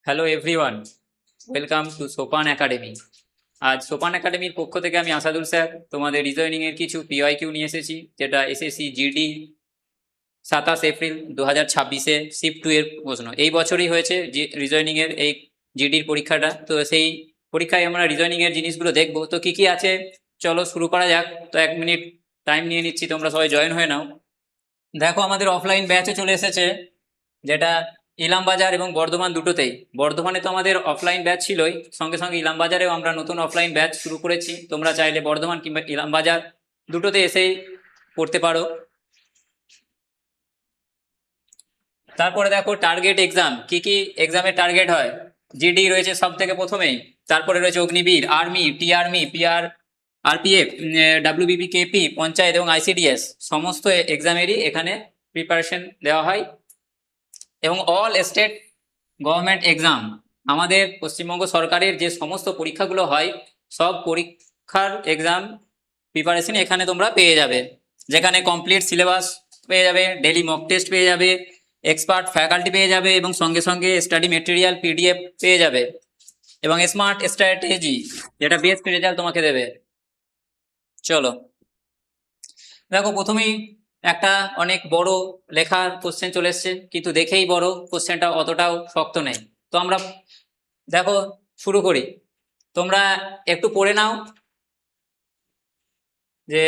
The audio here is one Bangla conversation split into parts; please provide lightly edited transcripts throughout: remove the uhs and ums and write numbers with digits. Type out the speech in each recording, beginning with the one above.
হ্যালো এভরিওয়ান, ওয়েলকাম টু সোপান একাডেমি। আজ সোপান একাডেমির পক্ষ থেকে আমি আসাদুল স্যার তোমাদের রিজয়নিং এর কিছু পিওয়াইকিউ নিয়ে এসেছি, যেটা এসএসসি জিডি 27 এপ্রিল 2026-এ শিফট 2 এর প্রশ্ন। এই বছরই হয়েছে রিজয়নিং এর এই জিডির পরীক্ষাটা। তো সেই পরীক্ষায় আমরা রিজয়নিং এর জিনিসগুলো দেখবো। তো কি কি আছে চলো শুরু করা যাক। তো 1 মিনিট টাইম নিয়ে নিচ্ছি, তোমরা সবাই জয়েন হয়ে নাও। দেখো আমাদের অফলাইন ব্যাচে চলে এসেছে, যেটা ইলামবাজার এবং বর্ধমান দুটোতেই। বর্ধমানে তো আমাদের অফলাইন ব্যাচ ছিলই, সঙ্গে সঙ্গে ইলামবাজারেও আমরা নতুন অফলাইন ব্যাচ শুরু করেছি। তোমরা চাইলে বর্ধমান কিংবা ইলামবাজার দুটোতে এসেই পড়তে পারো। তারপরে দেখো টার্গেট এক্সাম, কি কি এক্সামের টার্গেট হয়। জিডি রয়েছে সব থেকে প্রথমেই, তারপরে রয়েছে Agniveer, army, T army, PR, RPF, WBP, KP, panchayat এবং আইসিডিএস সমস্ত এক্সামেরই এখানে প্রিপারেশন দেওয়া হয়। এবং অল স্টেট গভর্নমেন্ট এক্সাম, আমাদের পশ্চিমবঙ্গ সরকারের যে সমস্ত পরীক্ষাগুলো হয় সব পরীক্ষার এক্সাম প্রিপারেশন এখানে তোমরা পেয়ে যাবে, যেখানে কমপ্লিট সিলেবাস পেয়ে যাবে, ডেলি মক টেস্ট পেয়ে যাবে, এক্সপার্ট ফ্যাকাল্টি পেয়ে যাবে এবং সঙ্গে সঙ্গে স্টাডি মেটেরিয়াল পিডিএফ পেয়ে যাবে এবং স্মার্ট স্ট্র্যাটেজি, যেটা বেস্ট রেজাল্ট তোমাকে দেবে। চলো দেখো, প্রথমেই একটা অনেক বড় লেখার কোশ্চেন চলে এসছে, কিন্তু দেখেই বড়, কোশ্চেনটা অতটাও শক্ত নেই। তো আমরা দেখো শুরু করি। তোমরা একটু পড়ে নাও যে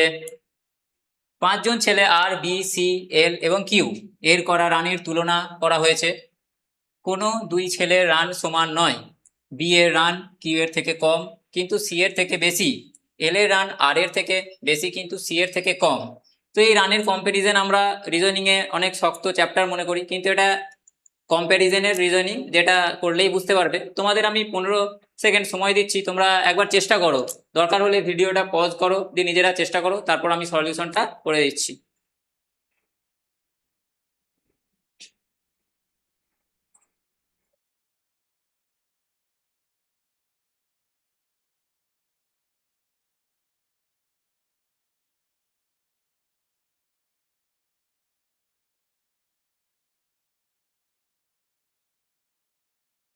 5 জন ছেলে আর, বি, সি, এল এবং কিউ এর করা রানের তুলনা করা হয়েছে। কোনো দুই ছেলের রান সমান নয়। বি এর রান কিউ এর থেকে কম কিন্তু সি এর থেকে বেশি। এল এর রান আর এর থেকে বেশি কিন্তু সি এর থেকে কম। তো এই রানের কম্প্যারিজন আমরা রিজনিং এ অনেক শক্ত চ্যাপ্টার মনে করি, কিন্তু এটা কম্প্যারিজনের রিজনিং, যেটা করলেই বুঝতে পারবে। তোমাদের আমি 15 সেকেন্ড সময় দিচ্ছি, তোমরা একবার চেষ্টা করো, দরকার হলে ভিডিওটা পজ করো, দিয়ে নিজেরা চেষ্টা করো, তারপর আমি সলিউশনটা করে দিচ্ছি।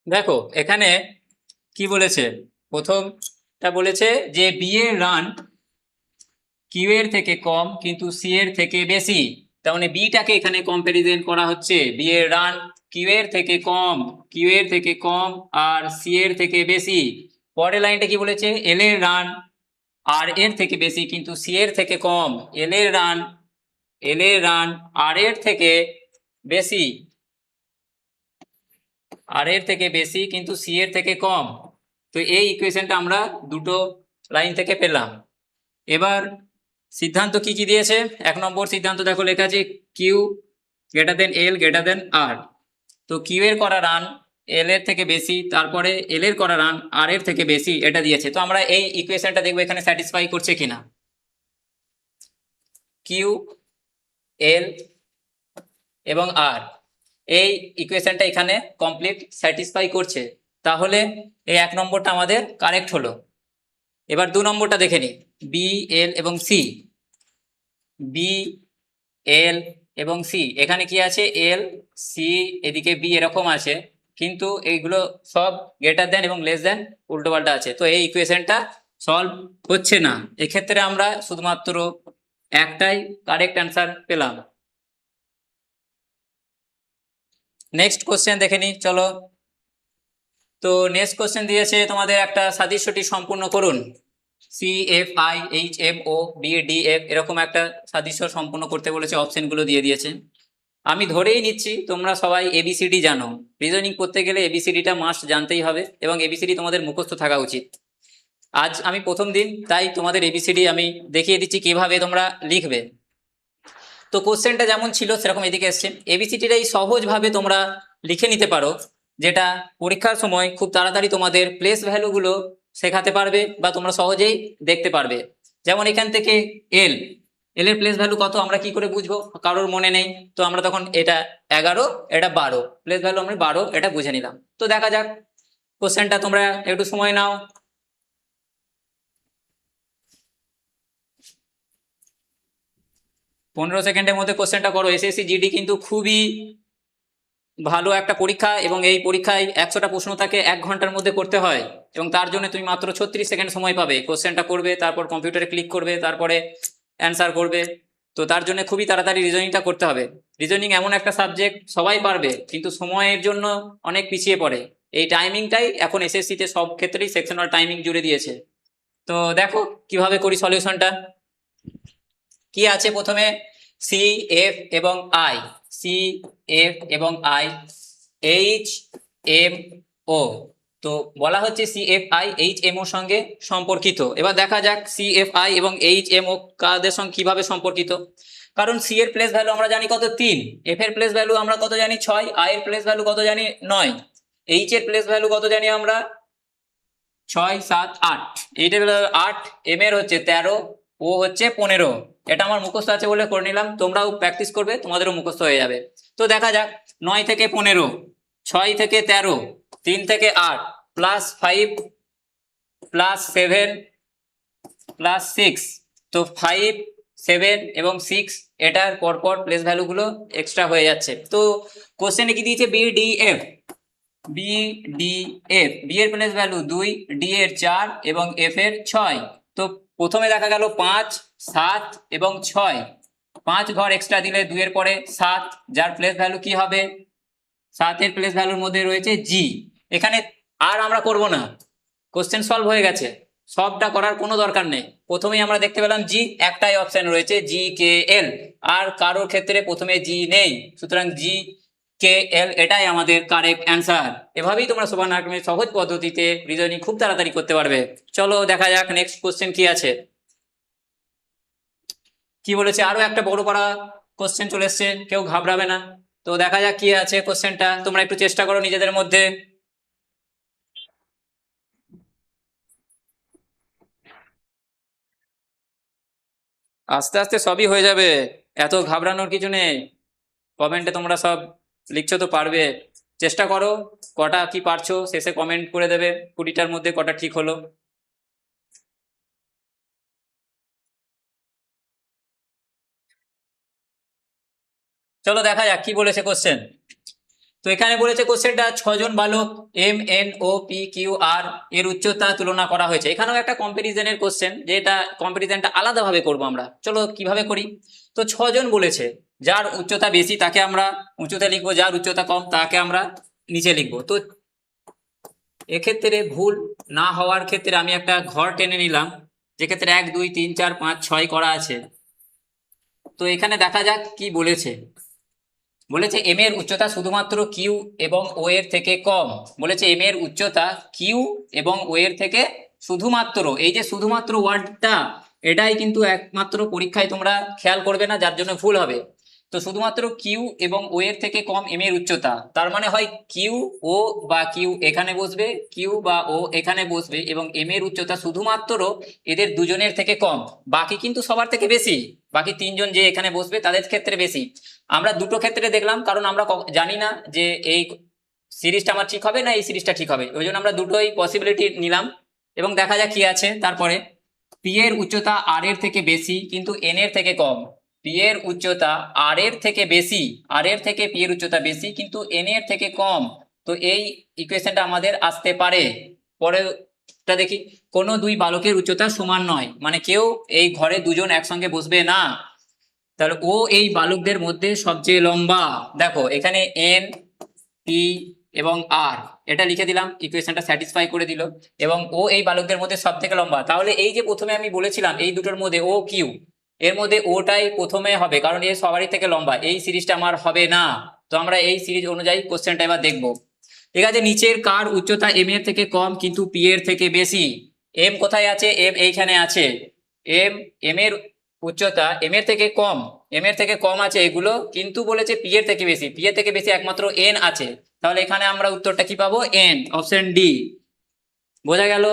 দেখো এখানে কি বলেছে, প্রথমটা বলেছে যে বি এর রান কিউ এর থেকে কম কিন্তু সি এর থেকে বেশি। তার মানে বিটাকে এখানে কম্প্যারিজন করা হচ্ছে, বি এর রান কিউ এর থেকে কম আর সি এর থেকে বেশি। পরের লাইনটা কি বলেছে, এল এর রান আর এর থেকে বেশি কিন্তু সি এর থেকে কম। এল এর রান আর এর থেকে বেশি, আর এর থেকে বেশি কিন্তু সি এর থেকে কম। তো এই ইকুয়েশনটা আমরা দুটো লাইন থেকে পেলাম। এবার সিদ্ধান্ত কি কি দিয়েছে। 1 নম্বর সিদ্ধান্ত দেখো লেখা আছে Q greater than L greater than R. তো কিউ এর করা রান এল এর থেকে বেশি, তারপরে এল এর করা রান আর এর থেকে বেশি, এটা দিয়েছে। তো আমরা এই ইকুয়েশনটা দেখবো এখানে স্যাটিসফাই করছে কিনা। কিউ, এল এবং আর, এই ইকুয়েশনটা এখানে কমপ্লিট স্যাটিসফাই করছে, তাহলে এই 1 নম্বরটা আমাদের কারেক্ট হলো। এবার 2 নম্বরটা দেখে নিই, বি, এল এবং সি। বি, এল এবং সি, এখানে কি আছে, এল, সি, এদিকে বি এরকম আছে, কিন্তু এইগুলো সব গ্রেটার দেন এবং লেস দেন উল্টোপাল্টা আছে। তো এই ইকুয়েশনটা সলভ হচ্ছে না। এক্ষেত্রে আমরা শুধুমাত্র একটাই কারেক্ট অ্যান্সার পেলাম। নেক্সট কোশ্চেন দেখে নিই চলো। তো নেক্সট কোশ্চেন দিয়েছে তোমাদের একটা সাদৃশ্যটি সম্পূর্ণ করুন। C F I H M O B D F, এরকম একটা সাদৃশ্য সম্পূর্ণ করতে বলেছে, অপশনগুলো দিয়ে দিয়েছে। আমি ধরেই নিচ্ছি তোমরা সবাই এবিসিডি জানো। রিজনিং করতে গেলে এবিসিডিটা মাস্ট জানতেই হবে এবং এবিসিডি তোমাদের মুখস্থ থাকা উচিত। আজ আমি প্রথম দিন, তাই তোমাদের এবিসিডি আমি দেখিয়ে দিচ্ছি কিভাবে তোমরা লিখবে। তো কোশ্চেনটা যেমন ছিল সেরকম এদিকে এসছে। এবিসিডিটাই সহজভাবে তোমরা লিখে নিতে পারো, যেটা পরীক্ষার সময় খুব তাড়াতাড়ি তোমাদের প্লেস ভ্যালুগুলো শেখাতে পারবে বা তোমরা সহজেই দেখতে পারবে। যেমন এখান থেকে এল, এল এর প্লেস ভ্যালু কত আমরা কি করে বুঝবো, কারোর মনে নেই। তো আমরা তখন এটা 11, এটা 12, প্লেস ভ্যালু আমরা 12 এটা বুঝে নিলাম। তো দেখা যাক কোশ্চেনটা, তোমরা একটু সময় নাও। 15 সেকেন্ডের মধ্যে কোশ্চেনটা করো। এসএসসি জিডি কিন্তু খুবই ভালো একটা পরীক্ষা এবং এই পরীক্ষায় 100টা প্রশ্ন থাকে 1 ঘন্টার মধ্যে করতে হয় এবং তার জন্য তুমি মাত্র 36 সেকেন্ড সময় পাবে। কোশ্চেনটা করবে, তারপর কম্পিউটারে ক্লিক করবে, তারপরে অ্যান্সার করবে। তো তার জন্য খুবই তাড়াতাড়ি রিজনিংটা করতে হবে। রিজনিং এমন একটা সাবজেক্ট সবাই পারবে কিন্তু সময়ের জন্য অনেক পিছিয়ে পড়ে। এই টাইমিংটাই এখন এসএসসিতে সব ক্ষেত্রেই সেকশনাল টাইমিং জুড়ে দিয়েছে। তো দেখো কিভাবে করি সলিউশনটা। কি আছে প্রথমে, সি এফ এবং আই, সি এফ এবং আই, এইচ এম ও। তো বলা হচ্ছে C F I H M ওর সঙ্গে সম্পর্কিত। এবার দেখা যাক সি এফ আই এবং এইচ এম ও কাদের সঙ্গে কিভাবে সম্পর্কিত। কারণ সি এর প্লেস ভ্যালু আমরা জানি কত 3, এফ এর প্লেস ভ্যালু আমরা কত জানি 6, আই এর প্লেস ভ্যালু কত জানি 9, এইচ এর প্লেস ভ্যালু কত জানি আমরা 6, 7, 8, এইটের 8, এম এর হচ্ছে 13, ও হচ্ছে 15। এটা আমার মুখস্থ আছে বলে করে নিলাম, তোমরাও প্র্যাকটিস করবে, তোমাদেরও মুখস্থ হয়ে যাবে। তো দেখা যাক 9 থেকে 15, 6 থেকে 13, 3 থেকে 8, +5 +7 +6। তো 5, 7 এবং 6 এটার পরপর প্লেস ভ্যালুগুলো এক্সট্রা হয়ে যাচ্ছে। তো কোশ্চেনে কি দিয়েছে, B D F, B D F, B এর প্লেস ভ্যালু 2, ডি এর 4 এবং এফ এর 6। তো প্রথমে দেখা গেল 5, 7 এবং 6, 5 ঘর এক্সট্রা দিলে 2 এর পরে 7, যার প্লেস ভ্যালু কি হবে, 7 এর প্লেস ভ্যালুর মধ্যে রয়েছে জি। এখানে আর আমরা করব না, কোশ্চেন সলভ হয়ে গেছে, সবটা করার কোনো দরকার নেই। প্রথমেই আমরা দেখতে পেলাম জি, একটাই অপশন রয়েছে জি কে এল, আর কারোর ক্ষেত্রে প্রথমে জি নেই, সুতরাং জি কে এল এটাই আমাদের কারেক্ট অ্যান্সার। এভাবেই তোমরা সোপান আক্রমণের সহজ পদ্ধতিতে রিজনিং খুব তাড়াতাড়ি করতে পারবে। চলো দেখা যাক নেক্সট কোশ্চেন কি আছে। কি বলেছে, আরো একটা বড় পারা কোশ্চেন চলে এসছে, কেউ ঘাবড়াবে না। তো দেখা যাক কি আছে কোশ্চেনটা, তোমরা একটু চেষ্টা করো নিজেদের মধ্যে। আস্তে আস্তে সবই হয়ে যাবে, এত ঘাবড়ানোর কিছু নেই। কমেন্টে তোমরা সব লিখছো তো পারবে, চেষ্টা করো। কটা কি পারছো শেষে কমেন্ট করে দেবে, 20টার মধ্যে কটা ঠিক হলো। চলো দেখা যাক কি বলেছে কোশ্চেন। তো এখানে বলেছে কোশ্চেনটা 6জন বালক M N O P Q R এর উচ্চতা তুলনা করা হয়েছে। এখানেও একটা কম্পারিজনের কোশ্চেন, যেটা কম্পারিজনটা আলাদাভাবে করবো আমরা। চলো কিভাবে করি। তো 6জন বলেছে, যার উচ্চতা বেশি তাকে আমরা উঁচুতে লিখবো, যার উচ্চতা কম তাকে আমরা নিচে লিখবো। তো এক্ষেত্রে ভুল না হওয়ার ক্ষেত্রে আমি একটা ঘর টেনে নিলাম, যেক্ষেত্রে 1, 2, 3, 4, 5, 6 করা আছে। তো এখানে দেখা যাক কি বলেছে। বলেছে এম এর উচ্চতা শুধুমাত্র কিউ এবং ও এর থেকে কম। বলেছে এম এর উচ্চতা কিউ এবং ও এর থেকে শুধুমাত্র, এই যে শুধুমাত্র ওয়ার্ডটা, এটাই কিন্তু একমাত্র পরীক্ষায় তোমরা খেয়াল করবে না, যার জন্য ভুল হবে। তো শুধুমাত্র কিউ এবং ও এর থেকে কম এম এর উচ্চতা, তার মানে হয় কিউ ও বা কিউ এখানে বসবে, কিউ বা ও এখানে বসবে, এবং এম এর উচ্চতা শুধুমাত্র এদের দুজনের থেকে কম, বাকি কিন্তু সবার থেকে বেশি। বাকি 3জন যে এখানে বসবে তাদের ক্ষেত্রে বেশি। আমরা দুটো ক্ষেত্রে দেখলাম, কারণ আমরা জানি না যে এই সিরিজটা আমার ঠিক হবে না এই সিরিজটা ঠিক হবে, ওই জন্য আমরা দুটোই পসিবিলিটি নিলাম। এবং দেখা যাক কি আছে তারপরে। পি এর উচ্চতা আর এর থেকে বেশি কিন্তু এন এর থেকে কম। পি এর উচ্চতা আর এর থেকে বেশি, আর এর থেকে পি এর উচ্চতা বেশি কিন্তু এন এর থেকে কম। তো এই ইকুয়েশনটা আমাদের আসতে পারে। পরেরটা দেখি, কোনো দুই বালকের উচ্চতা সমান নয়, মানে কেউ এই ঘরে দুজন একসঙ্গে বসবে না। তাহলে ও এই বালকদের মধ্যে সবচেয়ে লম্বা। দেখো এখানে এন, পি এবং আর, এটা লিখে দিলাম, ইকুয়েশনটা স্যাটিসফাই করে দিল। এবং ও এই বালকদের মধ্যে সব থেকে লম্বা, তাহলে এই যে প্রথমে আমি বলেছিলাম এই দুটোর মধ্যে ও কিউ, এর মধ্যে ওটাই প্রথমে হবে, কারণ এ সবারই থেকে লম্বা। এই সিরিজটা আমার হবে না। তো আমরা এই সিরিজ অনুযায়ী কোশ্চেনটা এবার দেখবো। ঠিক আছে, নিচের কার উচ্চতা এম এর থেকে কম কিন্তু পি এর থেকে বেশি। এম কোথায় আছে, এম এইখানে আছে। এম, এম এর উচ্চতা এম এর থেকে কম, এম এর থেকে কম আছে এগুলো, কিন্তু বলেছে পি এর থেকে বেশি, পি এর থেকে বেশি একমাত্র এন আছে। তাহলে এখানে আমরা উত্তরটা কি পাবো, এন, অপশন ডি। বোঝা গেল?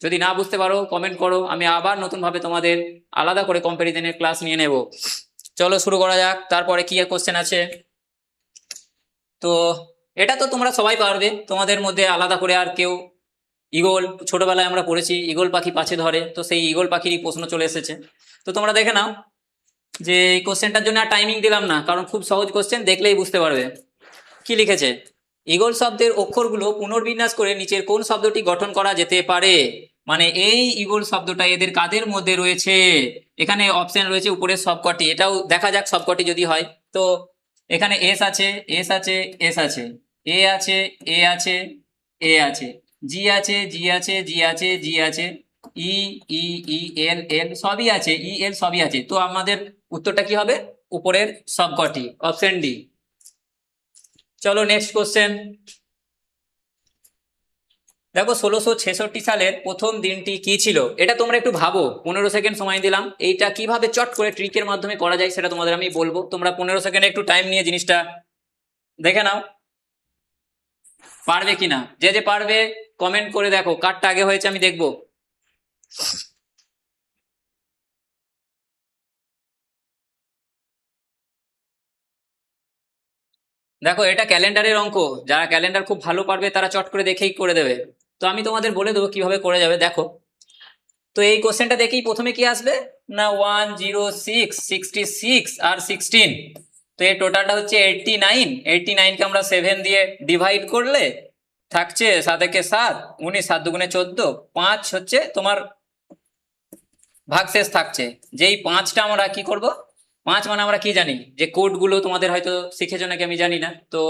যদি না বুঝতে পারো কমেন্ট করো, আমি আবার নতুন ভাবে তোমাদের আলাদা করে কম্পারিজনের ক্লাস নিয়ে নেব। চলো শুরু করা যাক। তারপরে কি কোশ্চেন আছে। তো এটা তো তোমরা সবাই পারবে, তোমাদের মধ্যে আলাদা করে আর কেউ, ঈগল, ছোটবেলায় আমরা পড়েছি ঈগল পাখি পাছে ধরে, তো সেই ঈগল পাখিরই প্রশ্ন চলে এসেছে। তো তোমরা দেখে নাও, যে এই কোশ্চেনটার জন্য আর টাইমিং দিলাম না, কারণ খুব সহজ কোশ্চেন, দেখলেই বুঝতে পারবে। কি লিখেছে, ঈগল শব্দের অক্ষরগুলো পুনর্বিন্যাস করে নিচের কোন শব্দটি গঠন করা যেতে পারে। মানে এই ঈগল শব্দটা এদের কাদের মধ্যে রয়েছে, এখানে অপশন রয়েছে উপরের সবকটি, এটাও দেখা যাক সবকটি যদি হয়। তো এখানে এস আছে, এস আছে, এস আছে, এ আছে, এ আছে, এ আছে, জি আছে, জি আছে, জি আছে, জি আছে, ই, ই, ই, এল, এল সবই আছে, ই, এল সবই আছে। তো আমাদের উত্তরটা কি হবে, উপরের সবকটি, অপশন ডি। চলো নেক্সট কোশ্চেন। দেখো 1666 সালের প্রথম দিনটি কি ছিল, এটা তোমরা একটু ভাবো, 15 সেকেন্ড সময় দিলাম, এইটা কিভাবে চট করে ট্রিকের মাধ্যমে করা যায় সেটা তোমাদের আমি বলবো, তোমরা 15 সেকেন্ড একটু টাইম নিয়ে জিনিসটা দেখে নাও, পারবে কিনা। যে যে পারবে কমেন্ট করে দেখো কারটা আগে হয়েছে আমি দেখবো। দেখো এটা ক্যালেন্ডারের অঙ্ক, যারা ক্যালেন্ডার খুব ভালো পারবে তারা চট করে দেখেই করে দেবে। তো আমি তোমাদের বলে দেবো কিভাবে করে যাবে, দেখো। তো এই কোশ্চেনটা দেখেই প্রথমে কি আসবে না, 106, 66 আর 16, তো এই টোটালটা হচ্ছে 89। 89কে আমরা 7 দিয়ে ডিভাইড করলে থাকছে 7 একে 7, 19, 7 দুগুণে 14, 5 হচ্ছে তোমার ভাগশেষ থাকছে। যেই 5টা আমরা কি করব, 5 মানে আমরা কি জানি যে কোডগুলো তোমাদের হয়তো শিখেছো নাকি আমি জানি না, তো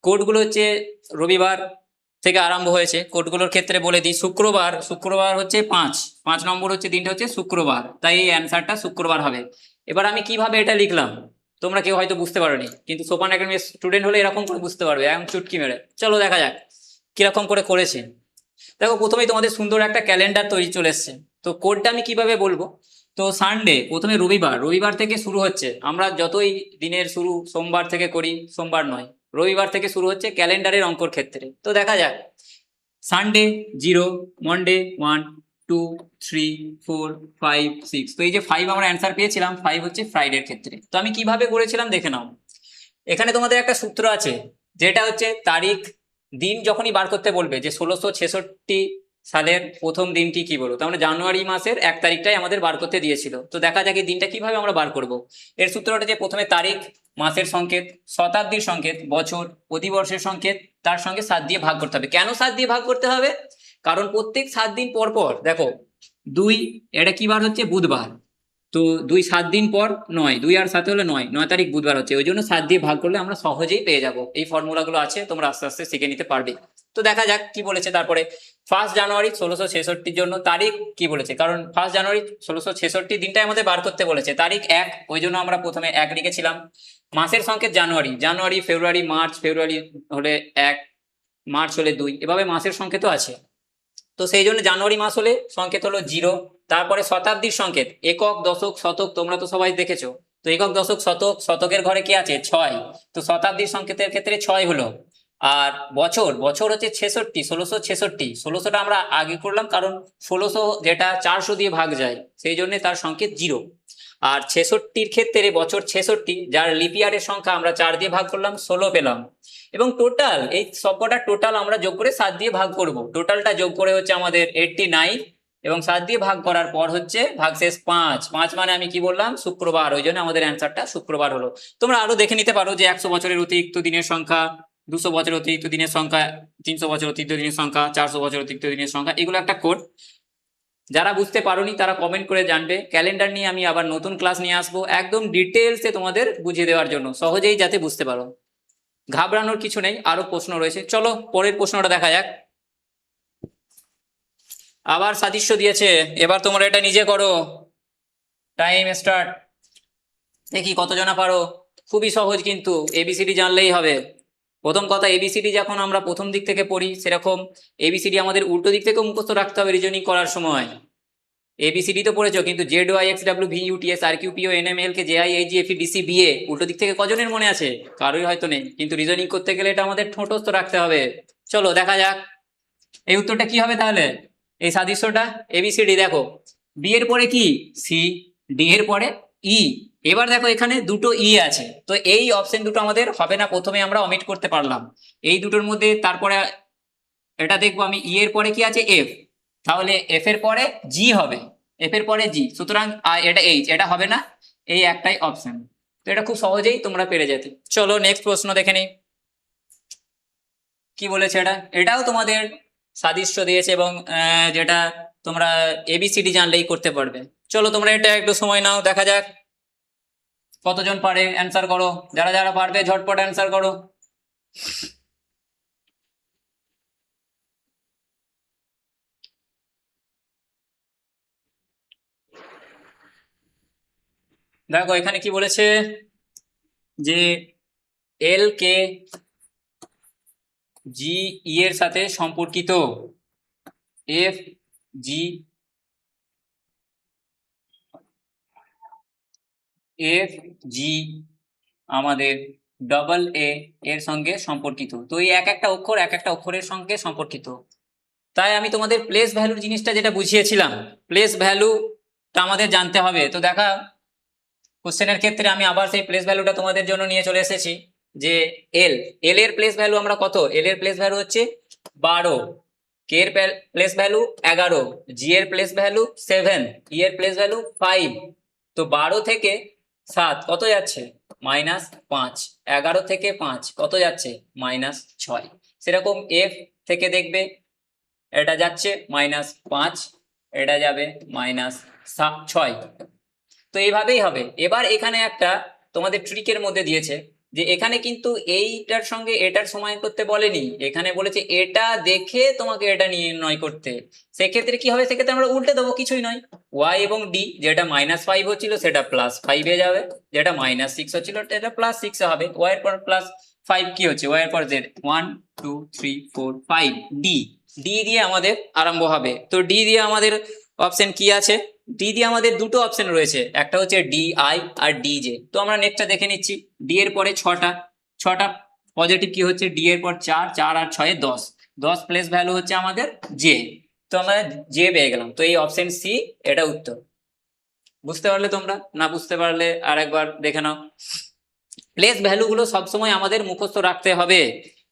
কোডগুলো হচ্ছে রবিবার থেকে আরম্ভ হয়েছে, কোডগুলোর ক্ষেত্রে বলে দিই, শুক্রবার, শুক্রবার হচ্ছে 5, 5 নম্বর হচ্ছে দিনটা হচ্ছে শুক্রবার, তাই এই অ্যান্সারটা শুক্রবার হবে। এবার আমি কিভাবে এটা লিখলাম তোমরা কেউ হয়তো বুঝতে পারোনি, কিন্তু সোপান একাডেমির স্টুডেন্ট হলে এরকম করে বুঝতে পারবে একদম চুটকি মেরে। চলো দেখা যাক কিরকম করে করেছে। দেখো প্রথমেই তোমাদের সুন্দর একটা ক্যালেন্ডার তৈরি চলে এসছে। তো কোডটা আমি কিভাবে বলবো, তো সানডে প্রথমে রবিবার, রবিবার থেকে শুরু হচ্ছে, আমরা যতই দিনের শুরু সোমবার থেকে করি, সোমবার নয় রবিবার থেকে শুরু হচ্ছে ক্যালেন্ডারের অঙ্কর ক্ষেত্রে। তো দেখা যাক, সানডে 0, মন্ডে 1, 2, 3, 4, 5, 6, তো এই যে 5 আমরা অ্যান্সার পেয়েছিলাম, 5 হচ্ছে ফ্রাইডের ক্ষেত্রে। তো আমি কিভাবে করেছিলাম দেখে নাও, এখানে তোমাদের একটা সূত্র আছে, যেটা হচ্ছে তারিখ দিন যখনই বার করতে বলবে যে 1666 সালের প্রথম দিনটি কি বলো, তার মানে জানুয়ারি মাসের 1 তারিখটাই আমাদের বার করতে দিয়েছিল। তো দেখা যাক এই দিনটা কিভাবে আমরা বার করব। এর সূত্রটা যে প্রথমে তারিখ, মাসের সংকেত, শতাব্দীর সংকেত, বছর, অধিবর্ষের সংকেত, তার সঙ্গে 7 দিয়ে ভাগ করতে হবে। কেন 7 দিয়ে ভাগ করতে হবে, কারণ প্রত্যেক 7 দিন পর পর দেখো 2, এটা কি বার হচ্ছে, বুধবার, তো 2 7 দিন পর 9, 2 আর 7 হলো 9, 9 তারিখ বুধবার হচ্ছে, ওই জন্য 7 দিয়ে ভাগ করলে আমরা সহজেই পেয়ে যাব। এই ফর্মুলাগুলো আছে, তোমরা আস্তে আস্তে শিখে নিতে পারবে। তো দেখা যাক কি বলেছে। তারপরে 1 জানুয়ারি 1666 জন্য তারিখ কি বলেছে, কারণ 1 জানুয়ারি 1666 দিনটাই আমাদের বার করতে বলেছে, তারিখ 1, ওই জন্য আমরা প্রথমে 1 লিখেছিলাম। মাসের সংকেত জানুয়ারি, জানুয়ারি, ফেব্রুয়ারি, মার্চ, ফেব্রুয়ারি হলে 1, মার্চ হলে 2, এভাবে মাসের সংকেতও আছে। তো সেই জন্য জানুয়ারি মাস হলে সংকেত হলো 0। তারপরে শতাব্দীর সংকেত, একক, দশক, শতক, তোমরা তো সবাই দেখেছো। তো একক, দশক, শতক, শতকের ঘরে কি আছে, 6, তো শতাব্দীর সংকেতের ক্ষেত্রে 6 হলো। আর বছর, বছর হচ্ছে 66, 1666, 16টা আমরা আগে করলাম কারণ 1600 যেটা 400 দিয়ে ভাগ যায়, সেই জন্য তার সংকেত 0। আর 66-র ক্ষেত্রে বছর 66, যার লিপিয়ারের সংখ্যা আমরা 4 দিয়ে ভাগ করলাম, 16 পেলাম। এবং টোটাল এই সবকটা টোটাল আমরা যোগ করে 7 দিয়ে ভাগ করব, টোটালটা যোগ করে হচ্ছে আমাদের 89, এবং 7 দিয়ে ভাগ করার পর হচ্ছে ভাগশেষ 5, 5 মানে আমি কি বললাম, শুক্রবার, ওই জন্য আমাদের অ্যান্সারটা শুক্রবার হলো। তোমরা আরো দেখে নিতে পারো যে 100 বছরের অতিরিক্ত দিনের সংখ্যা, 200 বছরের অতিরিক্ত দিনের সংখ্যা, 300 বছরের অতিরিক্ত দিনের সংখ্যা, 400 বছরের অতিরিক্ত দিনের সংখ্যা, এগুলো একটা কোড। যারা বুঝতে পারোনি তারা কমেন্ট করে জানবে। ক্যালেন্ডার নিয়ে আমি আবার নতুন ক্লাস নিয়ে আসবো একদম ডিটেলসে তোমাদের বুঝিয়ে দেওয়ার জন্য, সহজেই যাতে বুঝতে পারো, ঘাবড়ানোর কিছু নেই। আরো প্রশ্ন রয়েছে, চলো পরের প্রশ্নটা দেখা যাক। আবার সাদৃশ্য দিয়েছে, এবার তোমরা এটা নিজে করো, টাইম স্টার্ট। দেখি কতজনা পারো, খুবই সহজ কিন্তু, এবিসিডি জানলেই হবে। প্রথম কথা, এবিসিডি যখন আমরা প্রথম দিক থেকে পড়ি সেরকম এবিসিডি আমাদের উল্টো দিক থেকেও মুখস্থ রাখতে হবে রিজনিং করার সময়। এবিসিডি তো পড়েছো, কিন্তু Z Y X W V U T S R Q P O N M L K J I H G F E D C B A উল্টো দিক থেকে কজনের মনে আছে, কারোই হয়তো নেই, কিন্তু রিজনিং করতে গেলে এটা আমাদের ঠোঁটস্থ রাখতে হবে। চলো দেখা যাক এই উত্তরটা কি হবে তাহলে, এই সাদৃশ্যটা এবিসিডি। দেখো বি এর পরে কি, সি, ডি এর পরে ই, এবার দেখো এখানে দুটো ই আছে, তো এই অপশন দুটো আমাদের হবে না, প্রথমে আমরা অমিট করতে পারলাম এই দুটোর মধ্যে। তারপরে এটা দেখবো আমি, ই এর পরে কি আছে, এফ, তাহলে এফ এর পরে জি হবে, এফ এর পরে জি, সুতরাং এটা এইচ, এটা হবে না, এই একটাই অপশন। তো এটা খুব সহজেই তোমরা পেরে যেতে। চলো নেক্সট প্রশ্ন দেখে নিই। কি বলেছে এটা, এটাও তোমাদের সাদৃশ্য দিয়েছে এবং যেটা তোমরা এবিসিডি জানলেই করতে পারবে। চলো তোমরা এটা একটু সময় নাও, দেখা যাক কতজন পারে অ্যান্সার করো, যারা যারা পারবে ঝটপট অ্যান্সার করো। দেখো এখানে কি বলেছে যে এল কে জি ই এর সাথে সম্পর্কিত, এফ জি এফ জি আমাদের ডবল এ এর সঙ্গে সম্পর্কিত। তো এই এক একটা অক্ষর এক একটা অক্ষরের সঙ্গে সম্পর্কিত। তাই আমি তোমাদের প্লেস ভ্যালুর জিনিসটা যেটা বুঝিয়েছিলাম, প্লেস ভ্যালুটা আমাদের জানতে হবে। তো দেখা কোশ্চেনের ক্ষেত্রে আমি আবার সেই প্লেস ভ্যালুটা তোমাদের জন্য নিয়ে চলে এসেছি যে এল এল এর প্লেস ভ্যালু আমরা কত, এল এর প্লেস ভ্যালু হচ্ছে 12, কে এর প্লেস ভ্যালু 11, জি এর প্লেস ভ্যালু 7, ই এর প্লেস ভ্যালু 5। তো 12 থেকে 7 কত যাচ্ছে -5, 11 থেকে 5 কত যাচ্ছে -6। সেরকম এফ থেকে দেখবে এটা যাচ্ছে -5, এটা যাবে -6। তো এইভাবেই হবে। এবার এখানে একটা তোমাদের ট্রিকের মধ্যে দিয়েছে যে এখানে কিন্তু এইটার সঙ্গে এটার সমান করতে বলেনি, এখানে বলেছে এটা দেখে তোমাকে এটা নির্ণয় করতে। সেক্ষেত্রে কি হবে, সেক্ষেত্রে আমরা উল্টে দেবো, কিছুই নয়, ওয়াই এবং ডি যেটা -5 হচ্ছিল সেটা +5 এ যাবে, যেটা -6 হচ্ছিল এটা +6 হবে। ওয়াই এর পর +5 কি হচ্ছে, ওয়াই এর পর জেড, 1 2 3 4 5, ডি ডি দিয়ে আমাদের আরম্ভ হবে। তো ডি দিয়ে আমাদের অপশন কি আছে, ডি দিয়ে আমাদের দুটো অপশন রয়েছে, একটা হচ্ছে D I R D J. তো আমরা নেক্সটটা দেখে নিচ্ছি। ডি এর পরে 6টা পজিটিভ কি হচ্ছে, ডি এর পর 4, 4 আর 6 10, 10 প্লেস ভ্যালু হচ্ছে আমাদের জে। তো আমরা জে পেয়ে গেলাম। তো এই অপশন সি এটা উত্তর। বুঝতে পারলে তোমরা, না বুঝতে পারলে আর একবার দেখে নাও। প্লেস ভ্যালুগুলো সবসময় আমাদের মুখস্থ রাখতে হবে,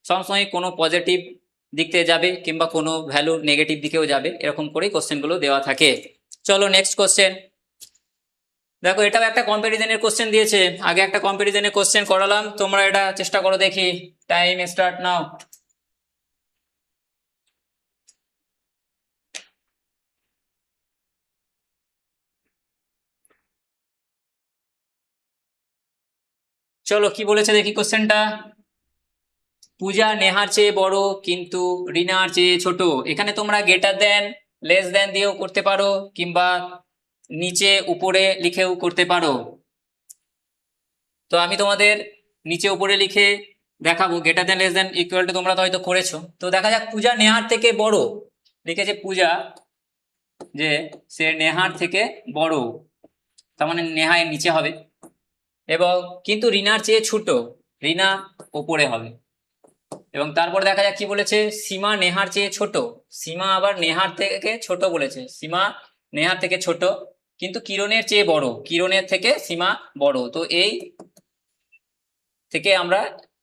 সবসময় কোনো পজিটিভ দিক থেকে যাবে কিংবা কোনো ভ্যালু নেগেটিভ দিকেও যাবে, এরকম করেই কোশ্চেনগুলো দেওয়া থাকে। চলো নেক্সট কোশ্চেন। দেখো এটাও একটা কম্প্যারিজনের কোশ্চেন দিয়েছে, আগে একটা কম্প্যারিজনের কোশ্চেন করালাম, তোমরা এটা চেষ্টা করো দেখি। Time start now. চলো কি বলেছে দেখি কোশ্চেনটা। পূজা নেহার চেয়ে বড় কিন্তু রিনার চেয়ে ছোট। এখানে তোমরা গ্রেটার দেন লেস দেন দিয়েও করতে পারো কিংবা নিচে উপরে লিখেও করতে পারো। তো আমি তোমাদের নিচে উপরে লিখে দেখাবো, greater than less than equal two তোমরা তো হয়তো করেছো। তো দেখা যাক পূজা নেহার থেকে বড়, লিখেছে পূজা যে সে নেহার থেকে বড়, তার মানে নেহা এর নিচে হবে, এবং কিন্তু রিনার চেয়ে ছোট, রিনা ওপরে হবে। এবং তারপর দেখা যাক কি বলেছে, সীমা নেহার চেয়ে ছোট, সীমা আবার নেহার থেকে ছোট বলেছে, সীমা নেহার থেকে ছোট কিন্তু কিরণের চেয়ে বড়, কিরণের থেকে সীমা বড়। তো এই থেকে আমরা